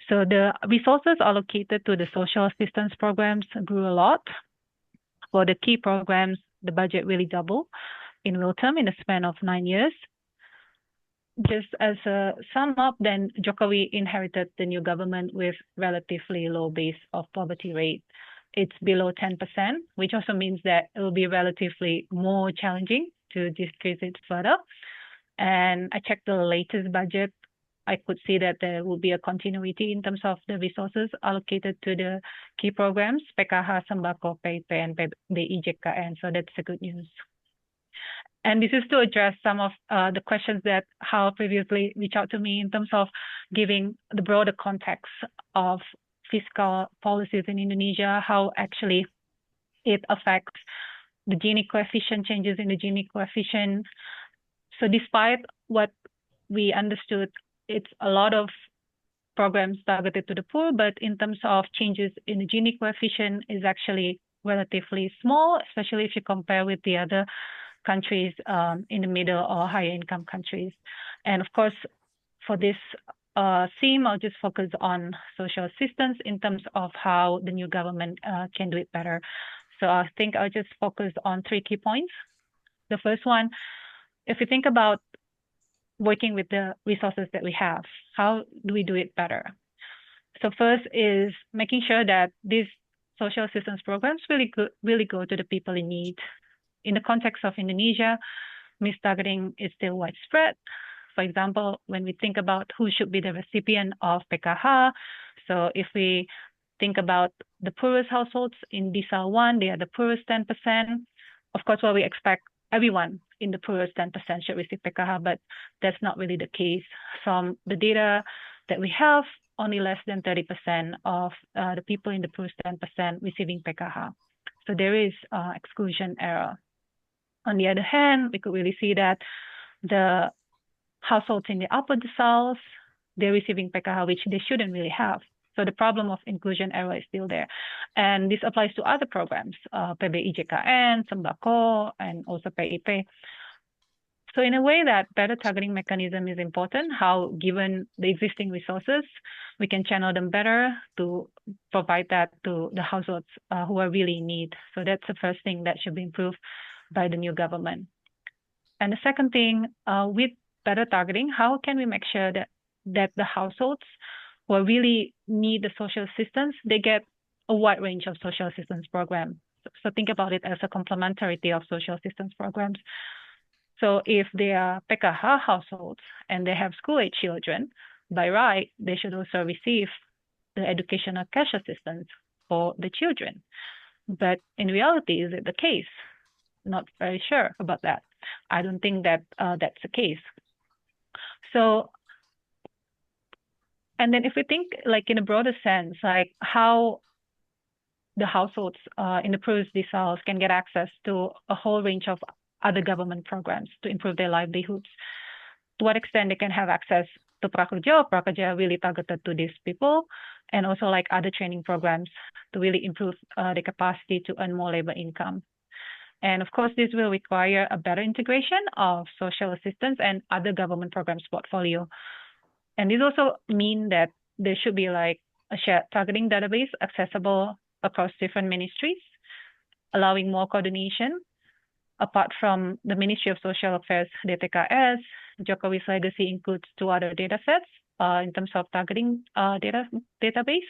So the resources allocated to the social assistance programs grew a lot. For the key programs, the budget really doubled in real term in the span of 9 years. Just as a sum up, then Jokowi inherited the new government with relatively low base of poverty rate. It's below 10%, which also means that it will be relatively more challenging to decrease it further. And I checked the latest budget. I could see that there will be a continuity in terms of the resources allocated to the key programs, PKH, Sembako, PIP, and BIJKN. So that's the good news. And this is to address some of the questions that Hal previously reached out to me in terms of giving the broader context of fiscal policies in Indonesia, how actually it affects the Gini coefficient, changes in the Gini coefficient. So despite what we understood, it's a lot of programs targeted to the poor, but in terms of changes in the Gini coefficient is actually relatively small, especially if you compare with the other countries in the middle or higher income countries. And of course, for this theme, I'll just focus on social assistance in terms of how the new government can do it better. So I think I'll just focus on 3 key points. The first one, if you think about working with the resources that we have, how do we do it better? So first is making sure that these social assistance programs really go to the people in need. In the context of Indonesia, mistargeting is still widespread. For example, when we think about who should be the recipient of PKH, so if we think about the poorest households in Decile 1, they are the poorest 10%. Of course, we expect everyone in the poorest 10% should receive PKH, but that's not really the case. From the data that we have, only less than 30% of the people in the poorest 10% receiving PKH. So there is exclusion error. On the other hand, we could really see that the households in the upper deciles, they're receiving PKH, which they shouldn't really have. So the problem of inclusion error is still there. And this applies to other programs, PBIJKN, Sembako, and also PIP. So in a way that better targeting mechanism is important, how given the existing resources, we can channel them better to provide that to the households who are really in need. So that's the first thing that should be improved by the new government. And the second thing, with better targeting, how can we make sure that the households who really need the social assistance, they get a wide range of social assistance programs. So think about it as a complementarity of social assistance programs. So if they are PKH households and they have school-age children, by right, they should also receive the educational cash assistance for the children. But in reality, is it the case? Not very sure about that. I don't think that that's the case. So, and then if we think like in a broader sense, like how the households in the poorest deciles can get access to a whole range of other government programs to improve their livelihoods, to what extent they can have access to prakerja really targeted to these people, and also like other training programs to really improve the capacity to earn more labor income. And of course, this will require a better integration of social assistance and other government programs portfolio. And this also means that there should be like a shared targeting database accessible across different ministries, allowing more coordination apart from the Ministry of Social Affairs, DTKS, Jokowi's legacy includes two other data sets in terms of targeting database,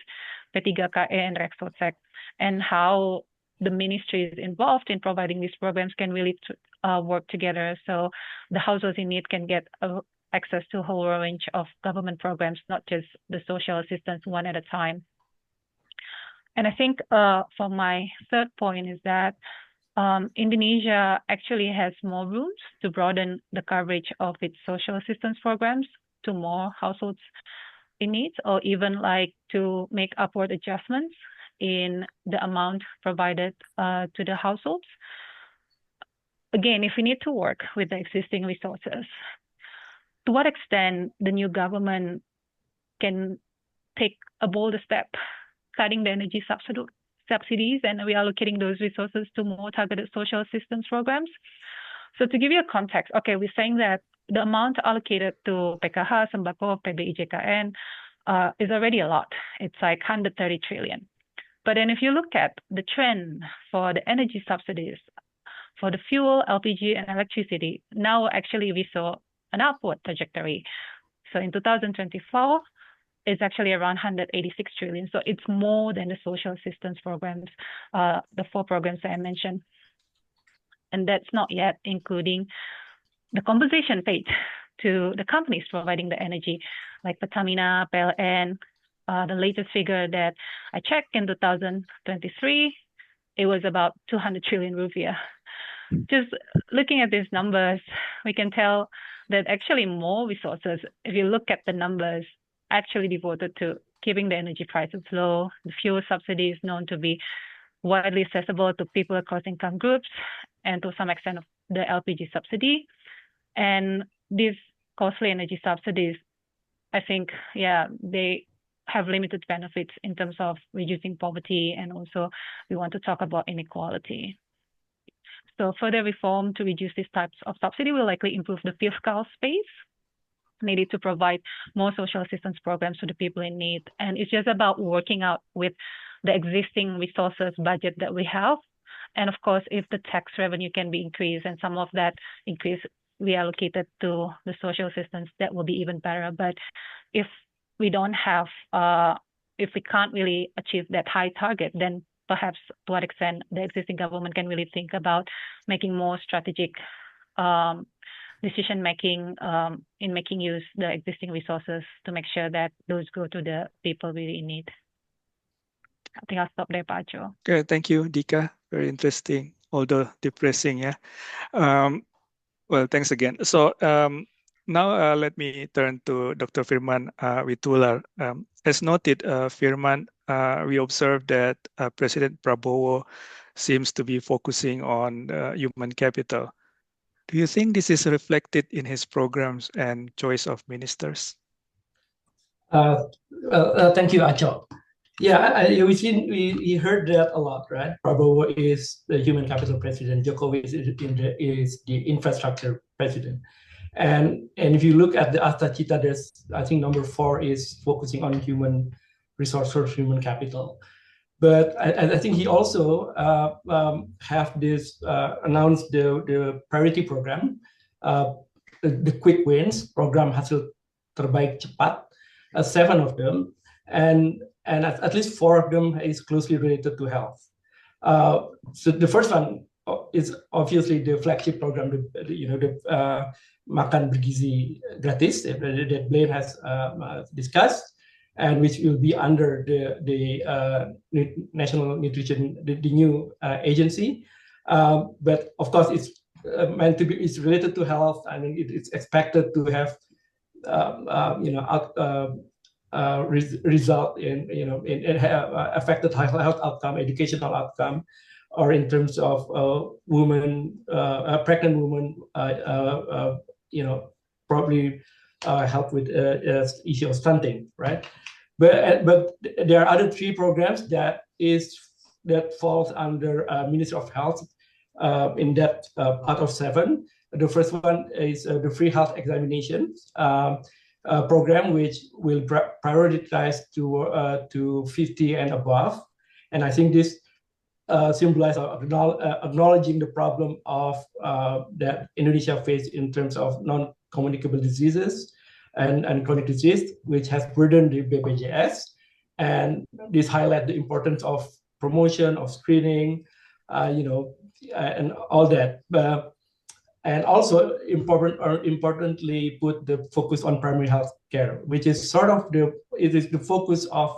P3KE and Reksosek, and how the ministries involved in providing these programs can really work together so the households in need can get access to a whole range of government programs, not just the social assistance one at a time. And I think for my third point is that Indonesia actually has more rooms to broaden the coverage of its social assistance programs to more households in need, or even like to make upward adjustments in the amount provided to the households. Again, if we need to work with the existing resources, to what extent the new government can take a bolder step, cutting the energy subsidies and reallocating those resources to more targeted social assistance programs. So to give you a context, okay, we're saying that the amount allocated to PKH, Sembako, PBIJKN is already a lot. It's like 130 trillion. But then if you look at the trend for the energy subsidies, for the fuel, LPG, and electricity, now actually we saw an upward trajectory. So in 2024, it's actually around 186 trillion. So it's more than the social assistance programs, the 4 programs that I mentioned. And that's not yet including the compensation paid to the companies providing the energy, like Pertamina, PLN. The latest figure that I checked in 2023, it was about 200 trillion rupiah. Just looking at these numbers, we can tell that actually more resources, if you look at the numbers, actually devoted to keeping the energy prices low. The fuel subsidy is known to be widely accessible to people across income groups, and to some extent the LPG subsidy. And these costly energy subsidies, I think, yeah, they have limited benefits in terms of reducing poverty, and also we want to talk about inequality. So further reform to reduce these types of subsidy will likely improve the fiscal space needed to provide more social assistance programs to the people in need. And it's just about working out with the existing resources budget that we have. And of course, if the tax revenue can be increased and some of that increase reallocated to the social assistance, that will be even better. But if we don't have, if we can't really achieve that high target, then perhaps to what extent the existing government can really think about making more strategic decision-making in making use the existing resources to make sure that those go to the people really in need. I think I'll stop there, Pak Ajo. Okay, thank you, Dika. Very interesting, although depressing, yeah. Well, thanks again. So now let me turn to Dr. Firman Witoelar. As noted, Firman, we observed that President Prabowo seems to be focusing on human capital. Do you think this is reflected in his programs and choice of ministers? Thank you, Acho. Yeah, we heard that a lot, right? Prabowo is the human capital president. Jokowi is the infrastructure president. And if you look at the Astacita, there's, I think number 4 is focusing on human resources, human capital. But I think he also have this announced the priority program, the quick wins program hasil terbaik cepat, 7 of them, and at least 4 of them is closely related to health. So the first one is obviously the flagship program, the makan bergizi gratis that Blane has discussed, and which will be under the National Nutrition, the new agency. But of course, it's meant to be, it's related to health. I mean, it's expected to have, result in, in affected health outcome, educational outcome, or in terms of women, pregnant women, probably help with issue of stunting, right? But there are other 3 programs that falls under Ministry of Health in that part of 7. The first one is the free health examination program, which will prioritize to 50 and above. And I think this symbolizes acknowledging the problem of that Indonesia faced in terms of communicable diseases and chronic disease, which has burdened the BPJS. And this highlight the importance of promotion, of screening, and all that. And also importantly, put the focus on primary health care, which is sort of it is the focus of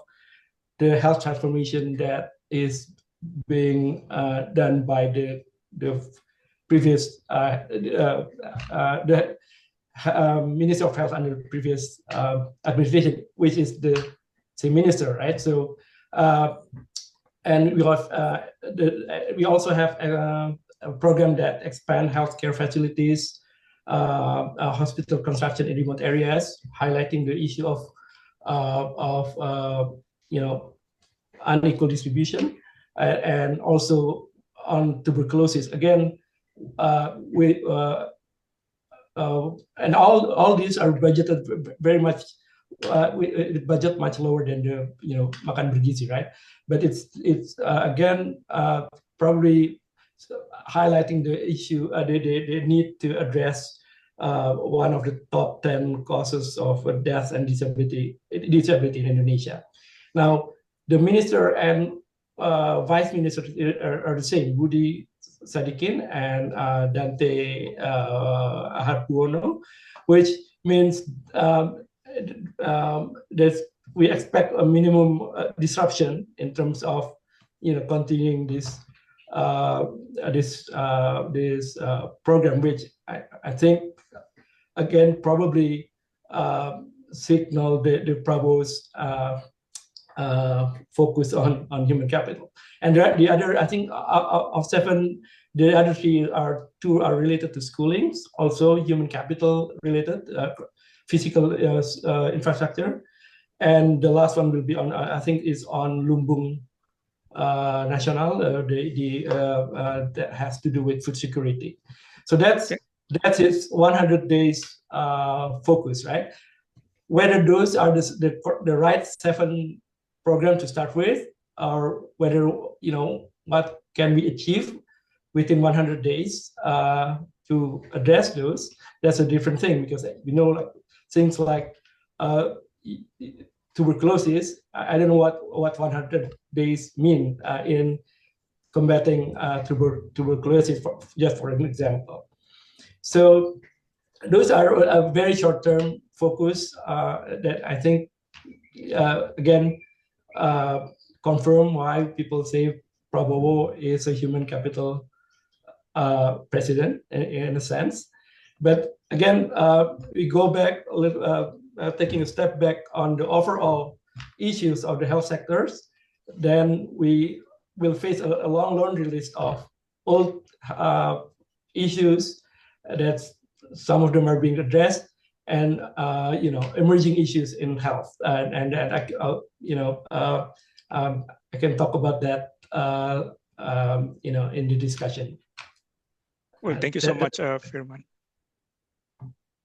the health transformation that is being done by the previous Minister of Health under the previous administration, which is the same minister, right? So, and we also have a program that expand healthcare facilities, hospital construction in remote areas, highlighting the issue of unequal distribution, and also on tuberculosis. Again, and all these are budgeted very much. We budget much lower than the Makan Bergizi, right? But it's again probably highlighting the issue, the need to address one of the top 10 causes of death and disability in Indonesia. Now, the minister and vice minister are the same, Budy Sadikin and Dante Harbuono, which means that we expect a minimum disruption in terms of continuing this program, which I think again probably signal the Prabowo's focus on human capital. And the other, I think, of 7, the other 2 are related to schoolings, also human capital related, physical infrastructure, and the last one will be on, I think, is on Lumbung Nasional, that has to do with food security. So that's its 100 days focus, right? Whether those are the right 7 program to start with, or whether what can we achieve within 100 days to address those, that's a different thing, because like things like tuberculosis, I don't know what 100 days mean in combating tuberculosis, just for an example. So those are a very short-term focus that I think again confirm why people say Prabowo is a human capital president in a sense. But again, we go back a little, taking a step back on the overall issues of the health sectors, then we will face a long laundry list of old issues that some of them are being addressed, and emerging issues in health, and I can talk about that in the discussion. Well, thank you so much, Firman.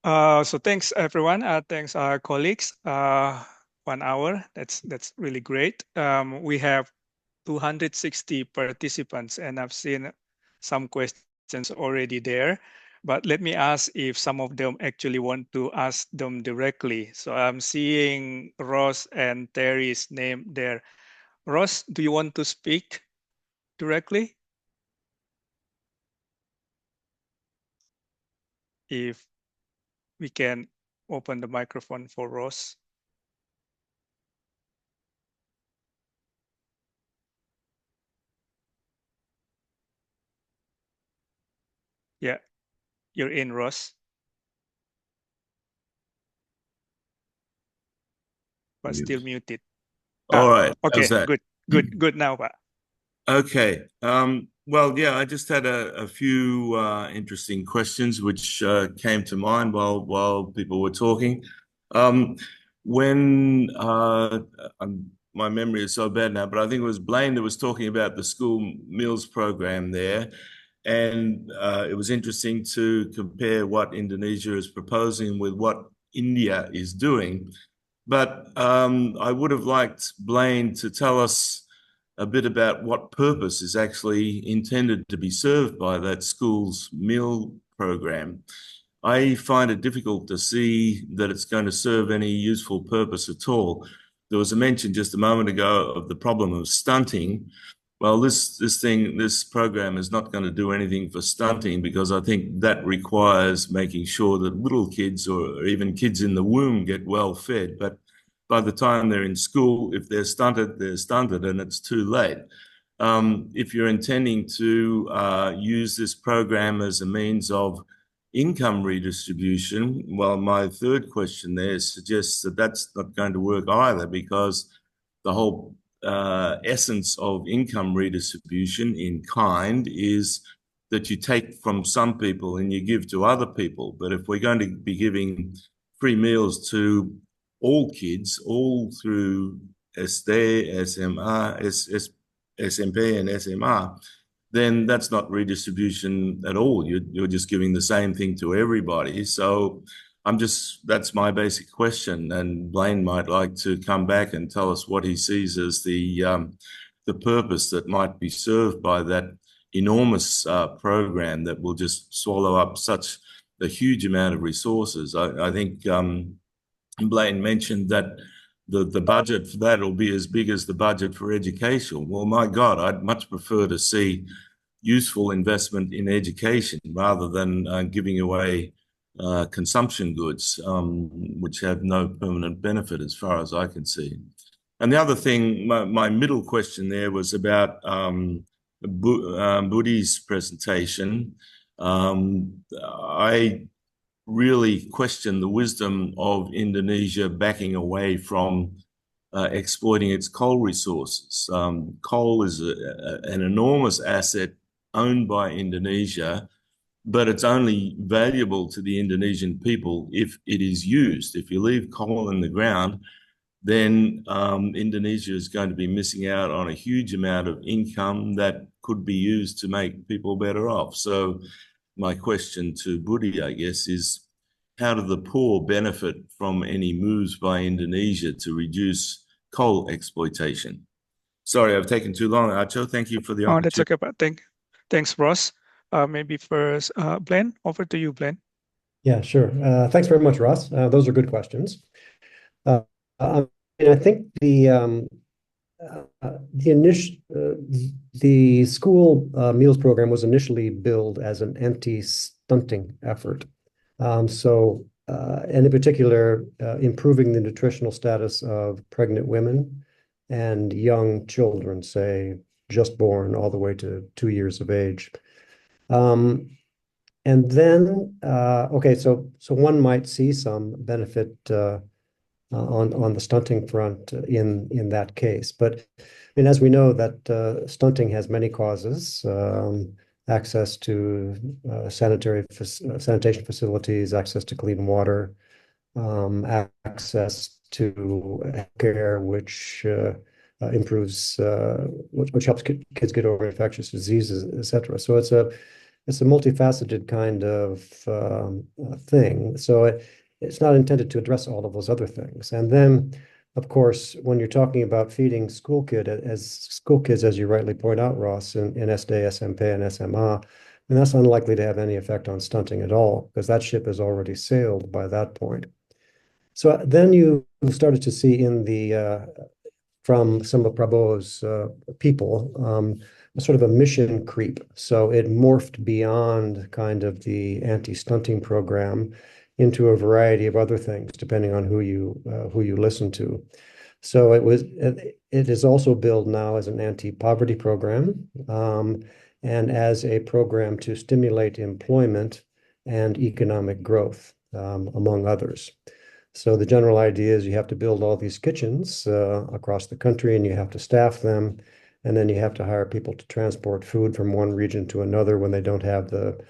So thanks everyone. Thanks our colleagues. 1 hour. That's really great. We have 260 participants, and I've seen some questions already there. But let me ask if some of them actually want to ask them directly. So I'm seeing Ross and Terry's name there. Ross, do you want to speak directly? If we can open the microphone for Ross. Yeah, you're in, Ross. But still muted. All right. Okay, good now, Pak. Okay. Well, yeah, I just had a few interesting questions which came to mind while people were talking. When my memory is so bad now, but I think it was Blane that was talking about the school meals program there. And it was interesting to compare what Indonesia is proposing with what India is doing. But I would have liked Blane to tell us a bit about what purpose is actually intended to be served by that school's meal program. I find it difficult to see that it's going to serve any useful purpose at all. There was a mention just a moment ago of the problem of stunting. Well, this program is not going to do anything for stunting, because I think that requires making sure that little kids or even kids in the womb get well fed. But by the time they're in school, if they're stunted and it's too late. If you're intending to use this program as a means of income redistribution, well, my third question there suggests that that's not going to work either, because the whole essence of income redistribution in kind is that you take from some people and you give to other people. But if we're going to be giving free meals to all kids, all through SD, SMP and SMR, then that's not redistribution at all. You're just giving the same thing to everybody. So that's my basic question. And Blane might like to come back and tell us what he sees as the purpose that might be served by that enormous program that will just swallow up such a huge amount of resources. I think Blane mentioned that the budget for that will be as big as the budget for education. Well, my God, I'd much prefer to see useful investment in education rather than giving away consumption goods, which have no permanent benefit as far as I can see. And the other thing, my middle question there was about Budy's presentation. I really question the wisdom of Indonesia backing away from exploiting its coal resources. Coal is an enormous asset owned by Indonesia, but it's only valuable to the Indonesian people if it is used. If you leave coal in the ground, then Indonesia is going to be missing out on a huge amount of income that could be used to make people better off. So my question to Budy, I guess, is how do the poor benefit from any moves by Indonesia to reduce coal exploitation? Sorry, I've taken too long, Acho. Thank you for the opportunity. Oh, that's okay, but thanks, Ross. Maybe first, Blane, over to you, Blane. Yeah, sure. Thanks very much, Ross. Those are good questions. I think the school meals program was initially billed as an anti-stunting effort. And in particular, improving the nutritional status of pregnant women and young children, say just born all the way to 2 years of age. And then, so one might see some benefit on the stunting front in that case. But I mean, as we know, that stunting has many causes. Access to sanitation facilities, access to clean water, access to care, which improves, which helps kids get over infectious diseases, etc. So it's a multifaceted kind of thing. So it's not intended to address all of those other things. And then, of course, when you're talking about feeding school kids, as you rightly point out, Ross, in SD, SMP, and SMA, and that's unlikely to have any effect on stunting at all, because that ship has already sailed by that point. So then you started to see from some of Prabowo's people, sort of a mission creep. So it morphed beyond kind of the anti-stunting program into a variety of other things, depending on who you listen to. So it is also billed now as an anti-poverty program, and as a program to stimulate employment and economic growth, among others. So the general idea is you have to build all these kitchens across the country, and you have to staff them, and then you have to hire people to transport food from one region to another when they don't have the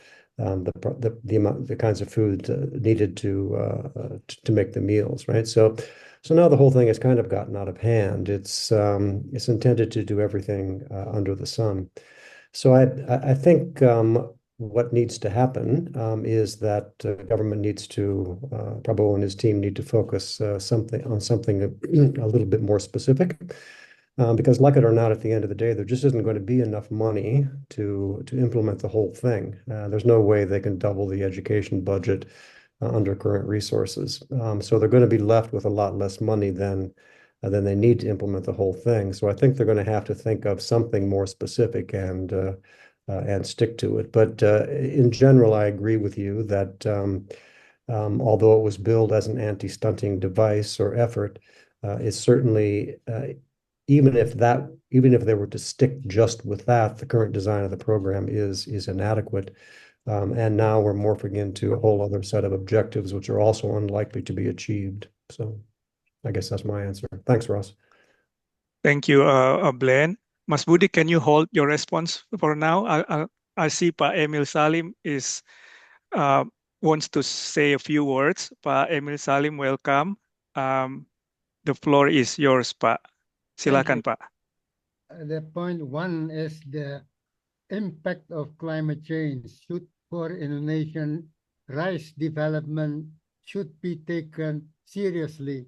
kinds of food needed to make the meals, right? So now the whole thing has kind of gotten out of hand. It's intended to do everything under the sun. So I think what needs to happen is that government needs to, Prabowo and his team need to focus on something a little bit more specific. Because like it or not, at the end of the day, there just isn't going to be enough money to implement the whole thing. There's no way they can double the education budget under current resources. So they're going to be left with a lot less money than they need to implement the whole thing. So I think they're going to have to think of something more specific and stick to it. But in general, I agree with you that although it was billed as an anti-stunting device or effort, it's certainly even if they were to stick just with that, the current design of the program is inadequate. And now we're morphing into a whole other set of objectives, which are also unlikely to be achieved. So I guess that's my answer. Thanks, Ross. Thank you, Blane. Mas Budy, can you hold your response for now? I see Pak Emil Salim wants to say a few words. Pak Emil Salim, welcome. The floor is yours, Pak. Silakan, Pak. The point one is the impact of climate change for Indonesian rice development should be taken seriously.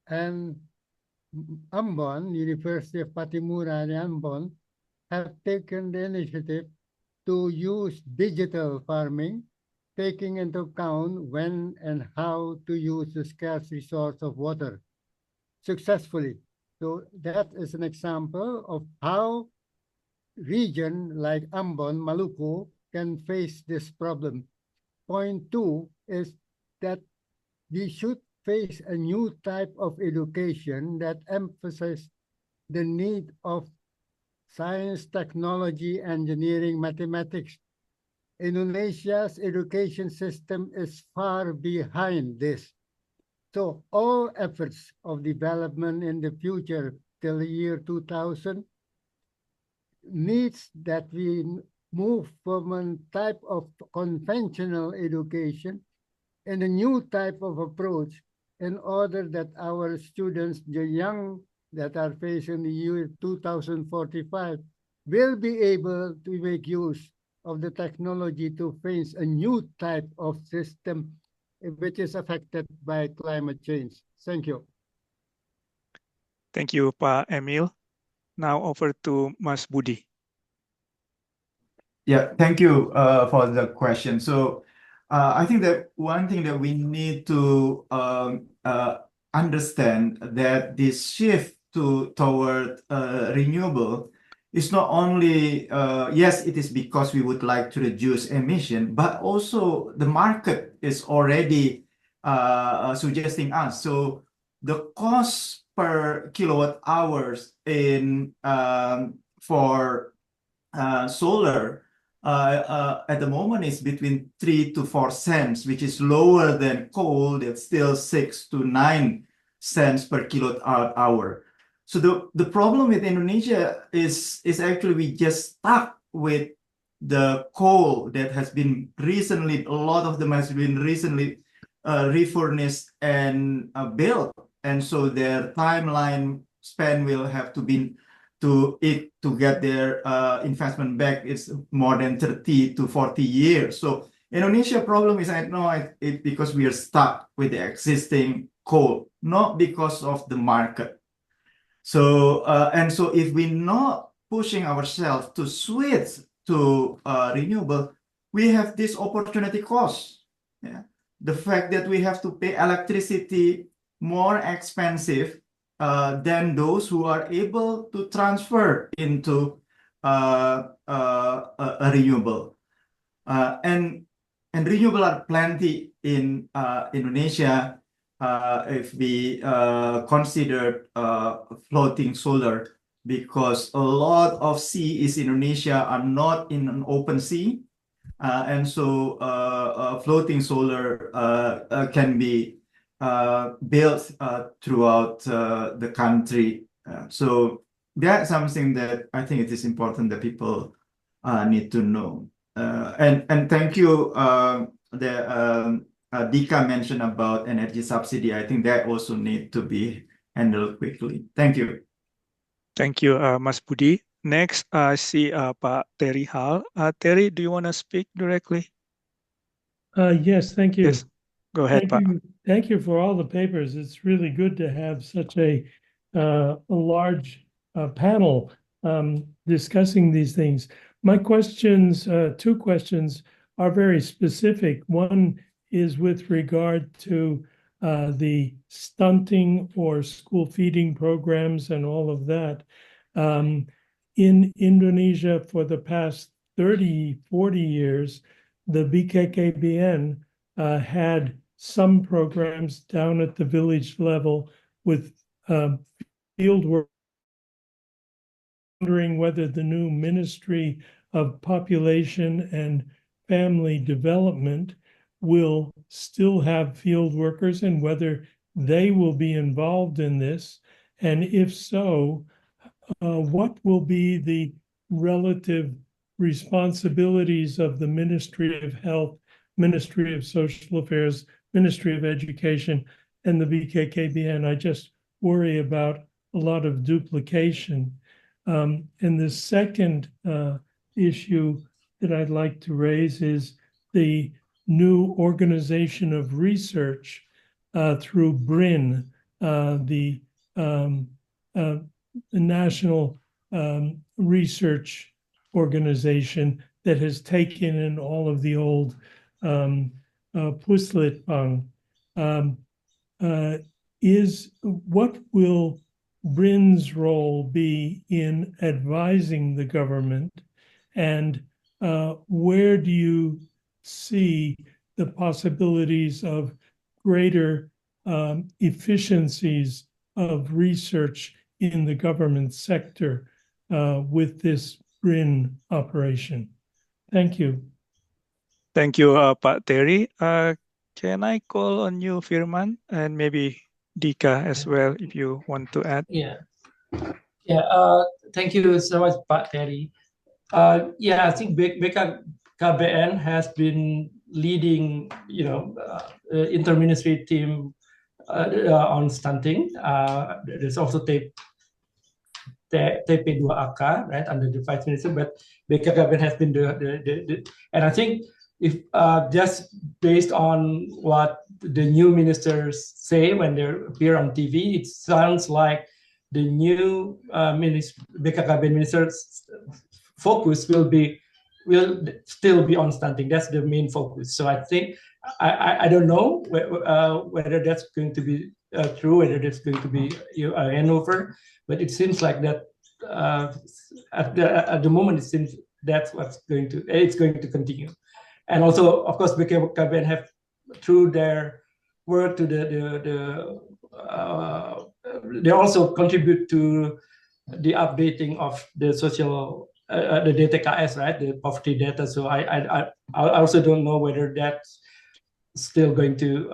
And Ambon, University of Patimura and Ambon, have taken the initiative to use digital farming, taking into account when and how to use the scarce resource of water successfully. So that is an example of how region like Ambon, Maluku, can face this problem. Point two is that we should face a new type of education that emphasizes the need of science, technology, engineering, mathematics. Indonesia's education system is far behind this. So all efforts of development in the future till the year 2000 needs that we move from a type of conventional education and a new type of approach in order that our students, the young that are facing the year 2045, will be able to make use of the technology to face a new type of system which is affected by climate change. Thank you. Thank you, Pak Emil. Now over to Mas Budy. Yeah, thank you for the question. So I think that one thing that we need to understand that this shift toward renewable is not only, yes, it is because we would like to reduce emission, but also the market is already suggesting us. So the cost per kilowatt hours for solar at the moment is between 3 to 4 cents, which is lower than coal. That's still 6 to 9 cents per kilowatt hour. So the problem with Indonesia is actually we just stuck with the coal that has been recently, a lot of them has been recently refurnished and built. And so their timeline span will have to be to get their investment back. It's more than 30 to 40 years. So Indonesia problem is right now it's because we are stuck with the existing coal, not because of the market. So and so if we're not pushing ourselves to switch to renewable, we have this opportunity cost. Yeah? The fact that we have to pay electricity more expensive than those who are able to transfer into a renewable. And renewable are plenty in Indonesia if we consider floating solar, because a lot of seas in Indonesia are not in an open sea. And so floating solar can be built throughout the country. So that's something that I think it is important that people need to know. And thank you, Dika mentioned about energy subsidy. I think that also need to be handled quickly. Thank you. Thank you, Mas Budy. Next, I see Pak Terry Hal. Terry, do you want to speak directly? Yes, thank you. Yes, go ahead, Pak. Thank you for all the papers. It's really good to have such a large panel discussing these things. My questions, two questions, are very specific. One is with regard to the stunting or school feeding programs and all of that. In Indonesia, for the past 30, 40 years, the BKKBN had some programs down at the village level with field work, wondering whether the new Ministry of Population and Family Development will still have field workers and whether they will be involved in this. And if so, what will be the relative responsibilities of the Ministry of Health, Ministry of Social Affairs, Ministry of Education, and the BKKBN? I just worry about a lot of duplication. And the second issue that I'd like to raise is the new organization of research through BRIN, the National Research Organization that has taken in all of the old Puslitbang. What will BRIN's role be in advising the government, and where do you see the possibilities of greater efficiencies of research in the government sector with this BRIN operation? Thank you. Thank you, Pak Terry. Can I call on you, Firman, and maybe Dika as well, if you want to add? Yeah. Thank you so much, Pak Terry. I think BKKBN has been leading, interministry team on stunting. There's also TP2AK, right, under the Vice Minister, but BKKBN has been and I think if just based on what the new ministers say when they appear on TV, it sounds like the new BKKBN minister's focus will still be on stunting. That's the main focus. So I think I don't know whether that's going to be true, whether that's going to be a handover, but it seems like that at the moment it seems that's what's going to continue. And also, of course, BKKBN have through their work to they also contribute to the updating of the social the DTKS, right, the poverty data. So I also don't know whether that's still going to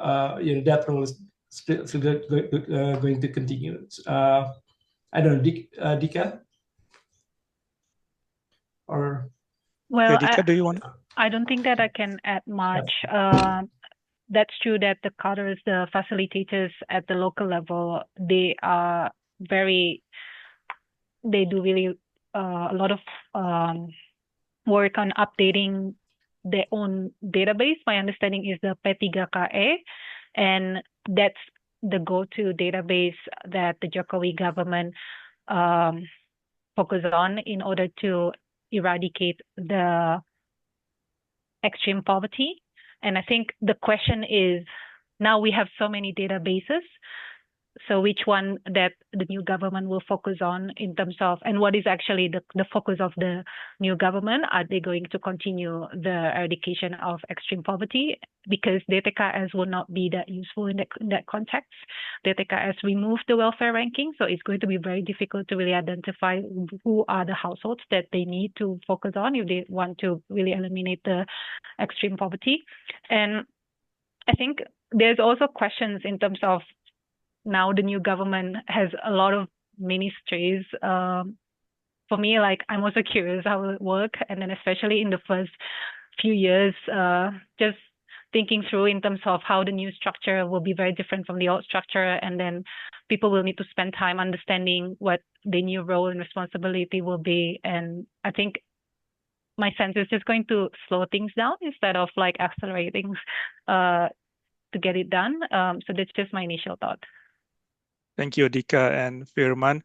that role is still going to continue. I don't know, Dika, or well, Dika, do you want? I don't think that I can add much. That's true that the cadres, the facilitators at the local level, they do really a lot of work on updating their own database. My understanding is the P3KE, and that's the go-to database that the Jokowi government focus on in order to eradicate the extreme poverty. And I think the question is, now we have so many databases, so which one that the new government will focus on in terms of, and what is actually the focus of the new government? Are they going to continue the eradication of extreme poverty? Because DTKS will not be that useful in that context. DTKS removed the welfare ranking, so it's going to be very difficult to really identify who are the households that they need to focus on if they want to really eliminate the extreme poverty. And I think there's also questions in terms of, now the new government has a lot of ministries. For me, like, I'm also curious how it will work, and then especially in the first few years, just thinking through in terms of how the new structure will be very different from the old structure, and then people will need to spend time understanding what the new role and responsibility will be. And I think my sense is just going to slow things down instead of like accelerating to get it done. So that's just my initial thought. Thank you, Dika and Firman.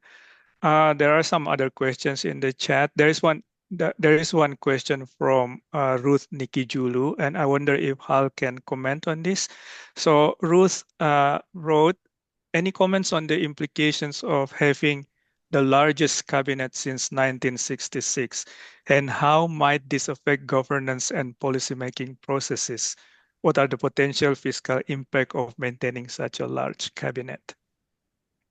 There are some other questions in the chat. There is one question from Ruth Nikki Julu, and I wonder if Hal can comment on this. So Ruth wrote, any comments on the implications of having the largest cabinet since 1966, and how might this affect governance and policymaking processes? What are the potential fiscal impact of maintaining such a large cabinet?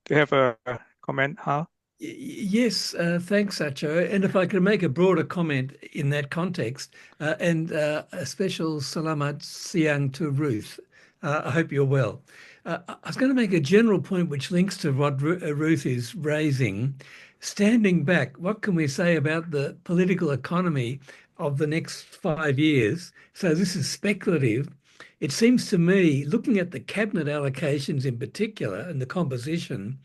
Do you have a comment, Hal? Yes, thanks, Acho. And if I could make a broader comment in that context, and a special salamat siang to Ruth. I hope you're well. I was going to make a general point which links to what Ruth is raising. Standing back, what can we say about the political economy of the next 5 years? So this is speculative. It seems to me, looking at the cabinet allocations in particular and the composition,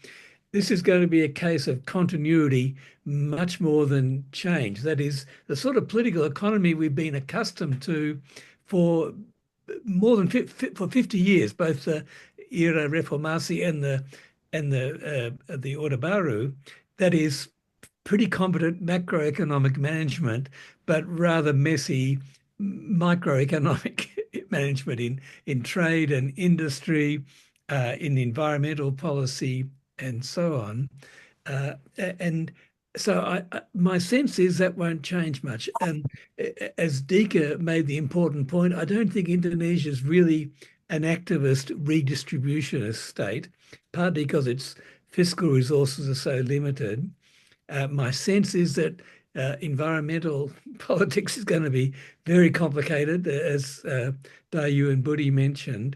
this is going to be a case of continuity much more than change. That is, the sort of political economy we've been accustomed to for more than 50 years, both the era reformasi and the Orde Baru, that is pretty competent macroeconomic management, but rather messy microeconomic management in trade and industry, in environmental policy, and so on. And so my sense is that won't change much. And as Dika made the important point, I don't think Indonesia is really an activist redistributionist state, partly because its fiscal resources are so limited. My sense is that environmental politics is going to be very complicated, as Dayu and Budy mentioned.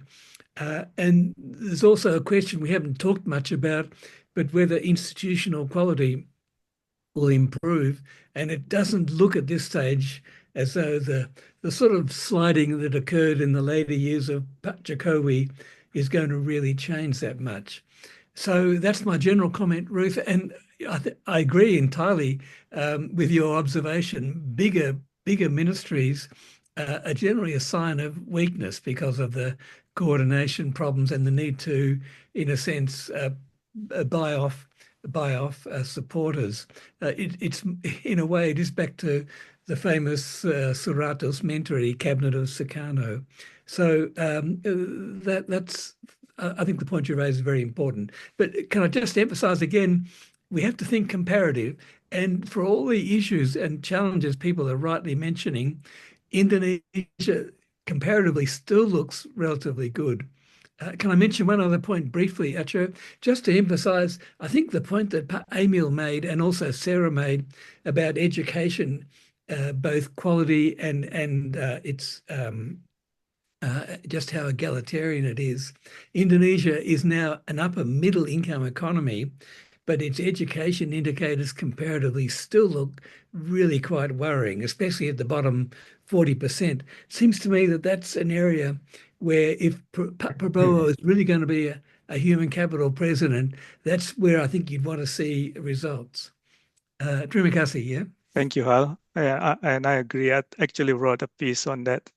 And there's also a question we haven't talked much about, but whether institutional quality will improve. And it doesn't look at this stage as though the sort of sliding that occurred in the later years of Jokowi is going to really change that much. So that's my general comment, Ruth. And I agree entirely with your observation. Bigger ministries are generally a sign of weakness because of the coordination problems and the need to, in a sense, buy off supporters. It's in a way, it is back to the famous Suratos Menteri cabinet of Sukarno. So that's I think the point you raised is very important. But can I just emphasize again, we have to think comparative. And for all the issues and challenges people are rightly mentioning, Indonesia comparatively still looks relatively good. Can I mention one other point briefly, Acho? Just to emphasize, I think the point that Emil made and also Sarah made about education, both quality and its just how egalitarian it is. Indonesia is now an upper middle income economy, but its education indicators comparatively still look really quite worrying, especially at the bottom 40%. Seems to me that that's an area where if Prabowo is really going to be a human capital president, that's where I think you'd want to see results. Terima kasih, yeah? Thank you, Hal. And I agree. I actually wrote a piece on that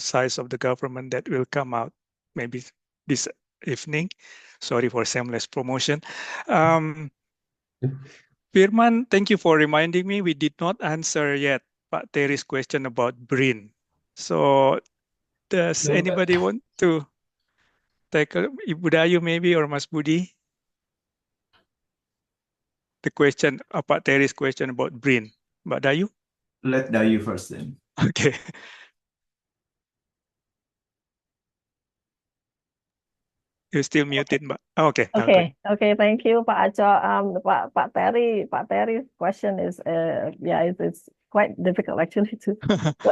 size of the government that will come out maybe this evening. Sorry for shameless promotion. Firman, thank you for reminding me. We did not answer yet Pak Terry's question about BRIN. So does anybody want to tackle, Ibu Dayu maybe, or Mas Budy? The question, Pak Terry's question about BRIN. Mbak Dayu? Let Dayu first then. Okay. You're still muted, Mbak. Oh, okay. Okay. Okay. Thank you, Pak Acho. Pak Terry's question is, yeah, it's quite difficult actually to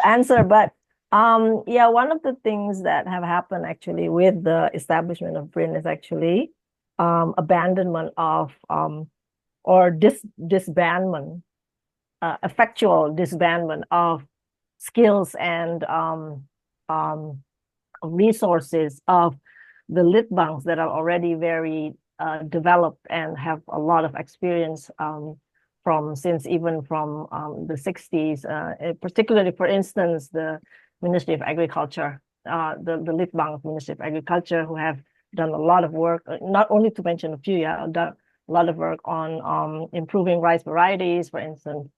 answer. But yeah, one of the things that have happened actually with the establishment of BRIN is actually abandonment of or disbandment. Effectual disbandment of skills and resources of the litbanks that are already very developed and have a lot of experience even from the 60s, particularly, for instance, the Ministry of Agriculture, the Litbang Ministry of Agriculture, who have done a lot of work, not only to mention a few, a lot of work on improving rice varieties, for instance.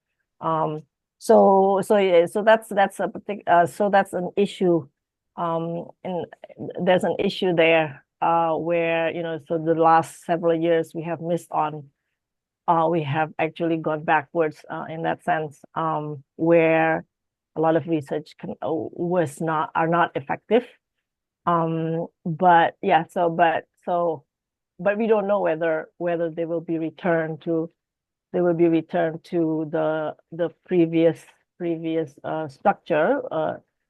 So that's an issue, and there's an issue there where so the last several years we have missed on. We have actually gone backwards in that sense, where a lot of research are not effective. But yeah, but we don't know whether they will be returned to the previous structure,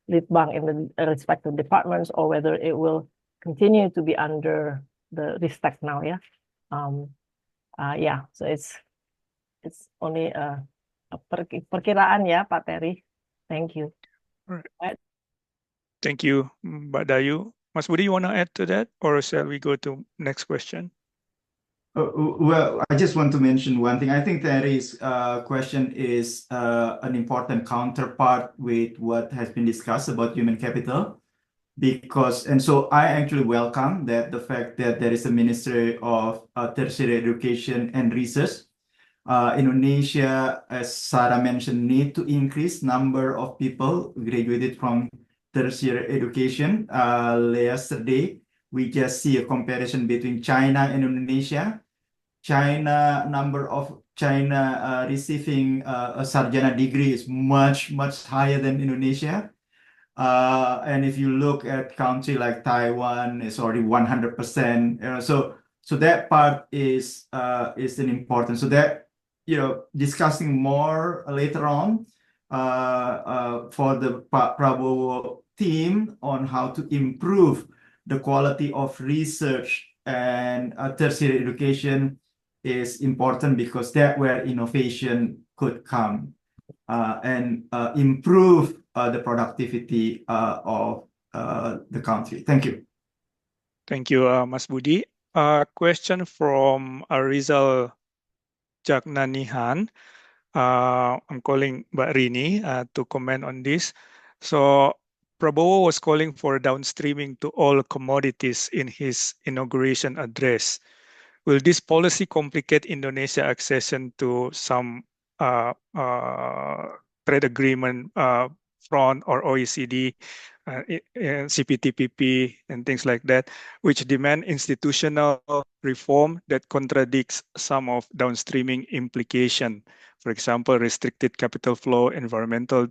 lead bank in the respective departments, or whether it will continue to be under the Ristek now. Yeah, so it's only a perkiraan ya, Pak Terry. Thank you. All right. Thank you, Mbak Dayu. Mas Budy, you want to add to that, or shall we go to next question? Well, I just want to mention one thing. I think Terry's question is an important counterpart with what has been discussed about human capital, and so I actually welcome the fact that there is a Ministry of Tertiary Education and Research. Indonesia, as Sarah mentioned, need to increase number of people graduated from tertiary education. Yesterday, we just see a comparison between China and Indonesia. Number of China receiving a sarjana degree is much higher than Indonesia. And if you look at country like Taiwan, it's already 100%. So that part is an important. So that discussing more later on for the Prabowo team on how to improve the quality of research and tertiary education is important, because that's where innovation could come and improve the productivity of the country. Thank you. Thank you, Mas Budy. Question from Rizal Jagnanihan. I'm calling Mbak Rini to comment on this. So Prabowo was calling for downstreaming to all commodities in his inauguration address. Will this policy complicate Indonesia accession to some trade agreement front or OECD, CPTPP, and things like that, which demand institutional reform that contradicts some of downstreaming implication? For example, restricted capital flow, environmental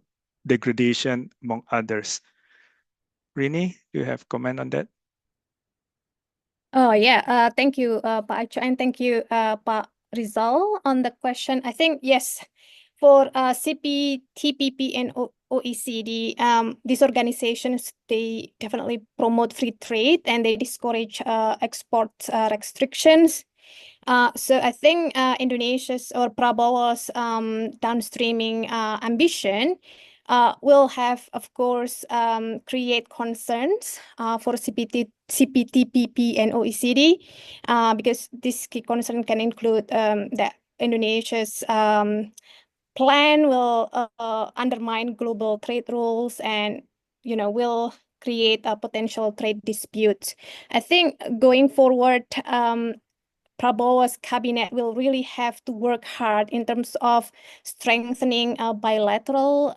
degradation, among others. Rini, you have comment on that? Oh yeah, thank you, Pak Acho, and thank you, Pak Rizal, on the question. I think yes, for CPTPP and OECD, these organizations, they definitely promote free trade and they discourage export restrictions. So I think Indonesia's or Prabowo's downstreaming ambition will have, of course, create concerns for CPTPP and OECD, because this key concern can include that Indonesia's plan will undermine global trade rules and will create a potential trade disputes. I think going forward, Prabowo's cabinet will really have to work hard in terms of strengthening a bilateral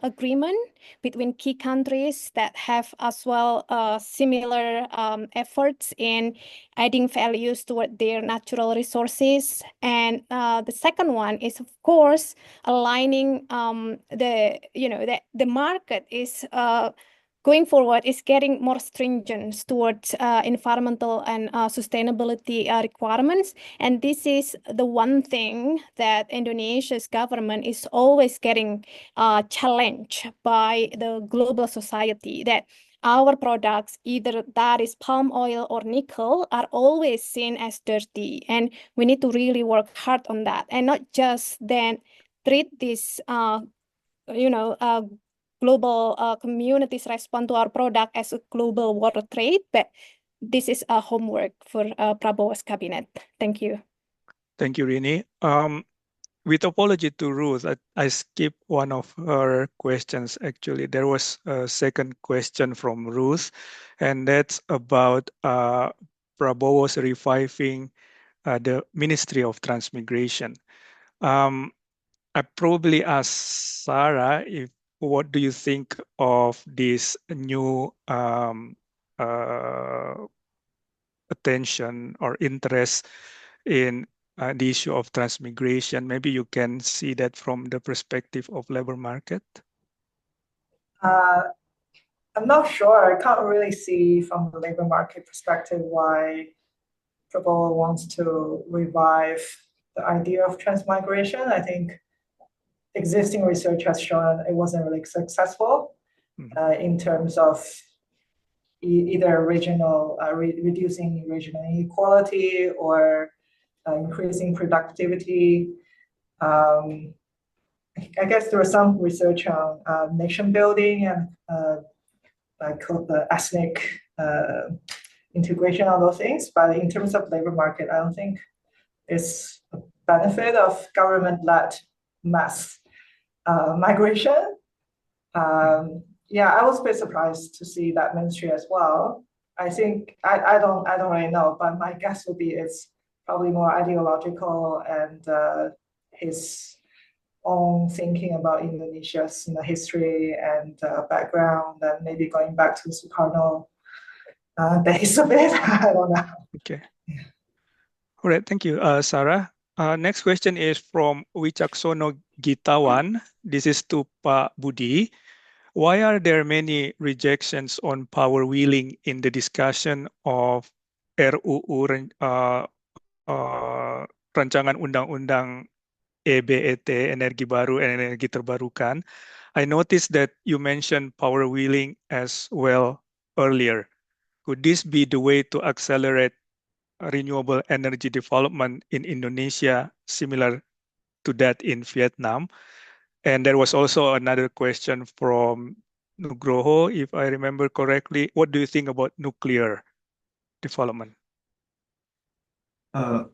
agreement between key countries that have as well similar efforts in adding values toward their natural resources. And the second one is, of course, aligning the market is going forward is getting more stringent towards environmental and sustainability requirements. And this is the one thing that Indonesia's government is always getting challenged by the global society, that our products, either that is palm oil or nickel, are always seen as dirty. And we need to really work hard on that, and not just then treat this global communities respond to our product as a global water trade, but this is a homework for Prabowo's cabinet. Thank you. Thank you, Rini. With apology to Ruth, I skipped one of her questions. Actually, there was a second question from Ruth, and that's about Prabowo's reviving the Ministry of Transmigration. I probably ask Sarah, what do you think of this new attention or interest in the issue of transmigration? Maybe you can see that from the perspective of labor market. I'm not sure. I can't really see from the labor market perspective why Prabowo wants to revive the idea of transmigration. I think existing research has shown it wasn't really successful in terms of either reducing regional inequality or increasing productivity. I guess there was some research on nation building and like the ethnic integration of those things, but in terms of labor market, I don't think it's a benefit of government-led mass migration. Yeah, I was a bit surprised to see that ministry as well. I think I don't really know, but my guess would be it's probably more ideological and his own thinking about Indonesia's history and background, and maybe going back to Sukarno days a bit. I don't know. Okay. All right, thank you, Sarah. Next question is from Wicaksono Gitawan. This is to Pak Budy. Why are there many rejections on power wheeling in the discussion of RUU Rancangan Undang-Undang EBET, Energi Baru and Energi Terbarukan? I noticed that you mentioned power wheeling as well earlier. Could this be the way to accelerate renewable energy development in Indonesia, similar to that in Vietnam? And there was also another question from Nugroho, if I remember correctly. What do you think about nuclear development?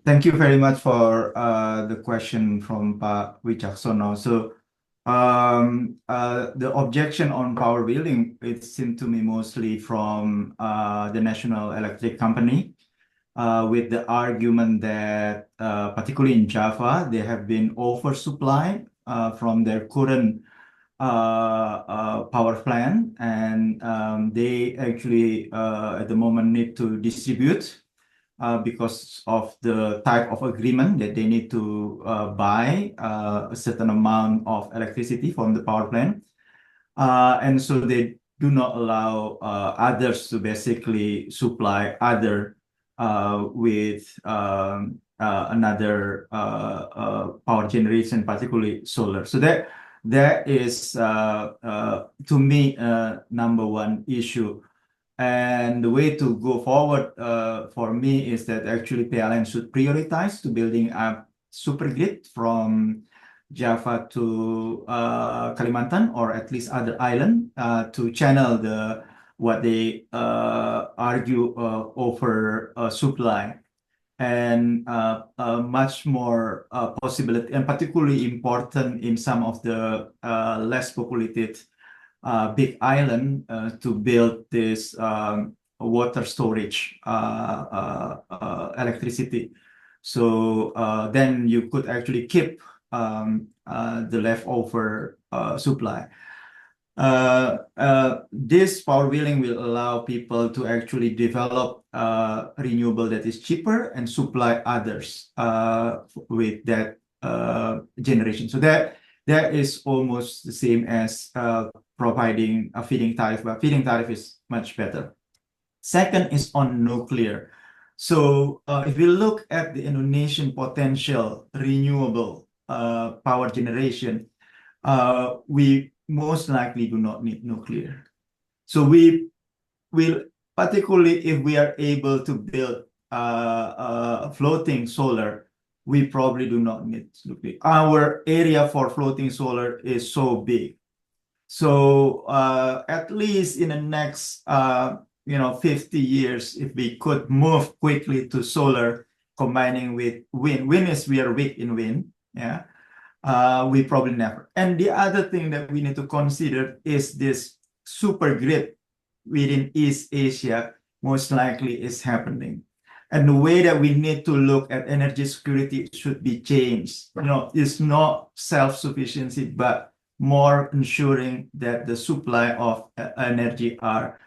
Thank you very much for the question from Pak Wicaksono. So the objection on power wheeling, it seemed to me mostly from the National Electric Company, with the argument that particularly in Java, they have been oversupplied from their current power plant, and they actually at the moment need to distribute because of the type of agreement that they need to buy a certain amount of electricity from the power plant. And so they do not allow others to basically supply other with another power generation, particularly solar. So that is to me number one issue. And the way to go forward for me is that actually PLN should prioritize to building up super grid from Java to Kalimantan, or at least other island, to channel what they argue over supply, and much more possibility, and particularly important in some of the less populated big island, to build this water storage electricity. So then you could actually keep the leftover supply. This power wheeling will allow people to actually develop renewable that is cheaper and supply others with that generation. So that is almost the same as providing a feed-in tariff, but feed-in tariff is much better. Second is on nuclear. So if we look at the Indonesian potential renewable power generation, we most likely do not need nuclear. So we will, particularly if we are able to build floating solar, we probably do not need nuclear. Our area for floating solar is so big. So at least in the next 50 years, if we could move quickly to solar combining with wind. Wind is, we are weak in wind, yeah. We probably never. And the other thing that we need to consider is this super grid within East Asia most likely is happening. And the way that we need to look at energy security should be changed. It's not self-sufficiency, but more ensuring that the supply of energy are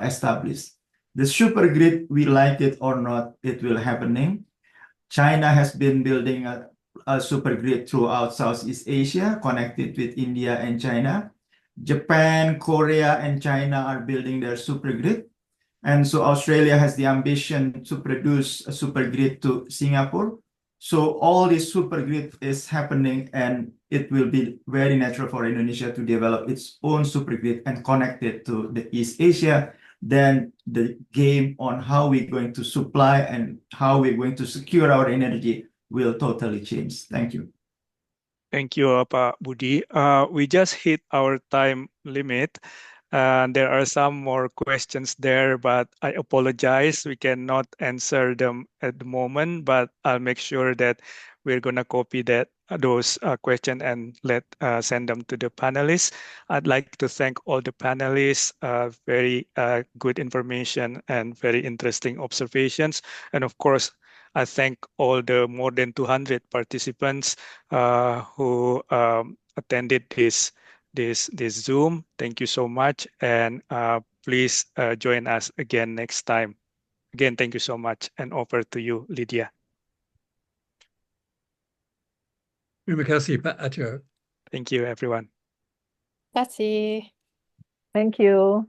established. The super grid, we like it or not, it will happening. China has been building a super grid throughout Southeast Asia, connected with India and China. Japan, Korea, and China are building their super grid. And so Australia has the ambition to produce a super grid to Singapore. So all this super grid is happening, and it will be very natural for Indonesia to develop its own super grid and connect it to the East Asia. Then the game on how we're going to supply and how we're going to secure our energy will totally change. Thank you. Thank you, Pak Budy. We just hit our time limit. There are some more questions there, but I apologize. We cannot answer them at the moment, but I'll make sure that we're going to copy those questions and send them to the panelists. I'd like to thank all the panelists, very good information and very interesting observations. And of course, I thank all the more than 200 participants who attended this Zoom. Thank you so much, and please join us again next time. Again, thank you so much, and over to you, Lydia. Terima kasih, Pak Ajo. Thank you, everyone. Terima kasih. Thank you.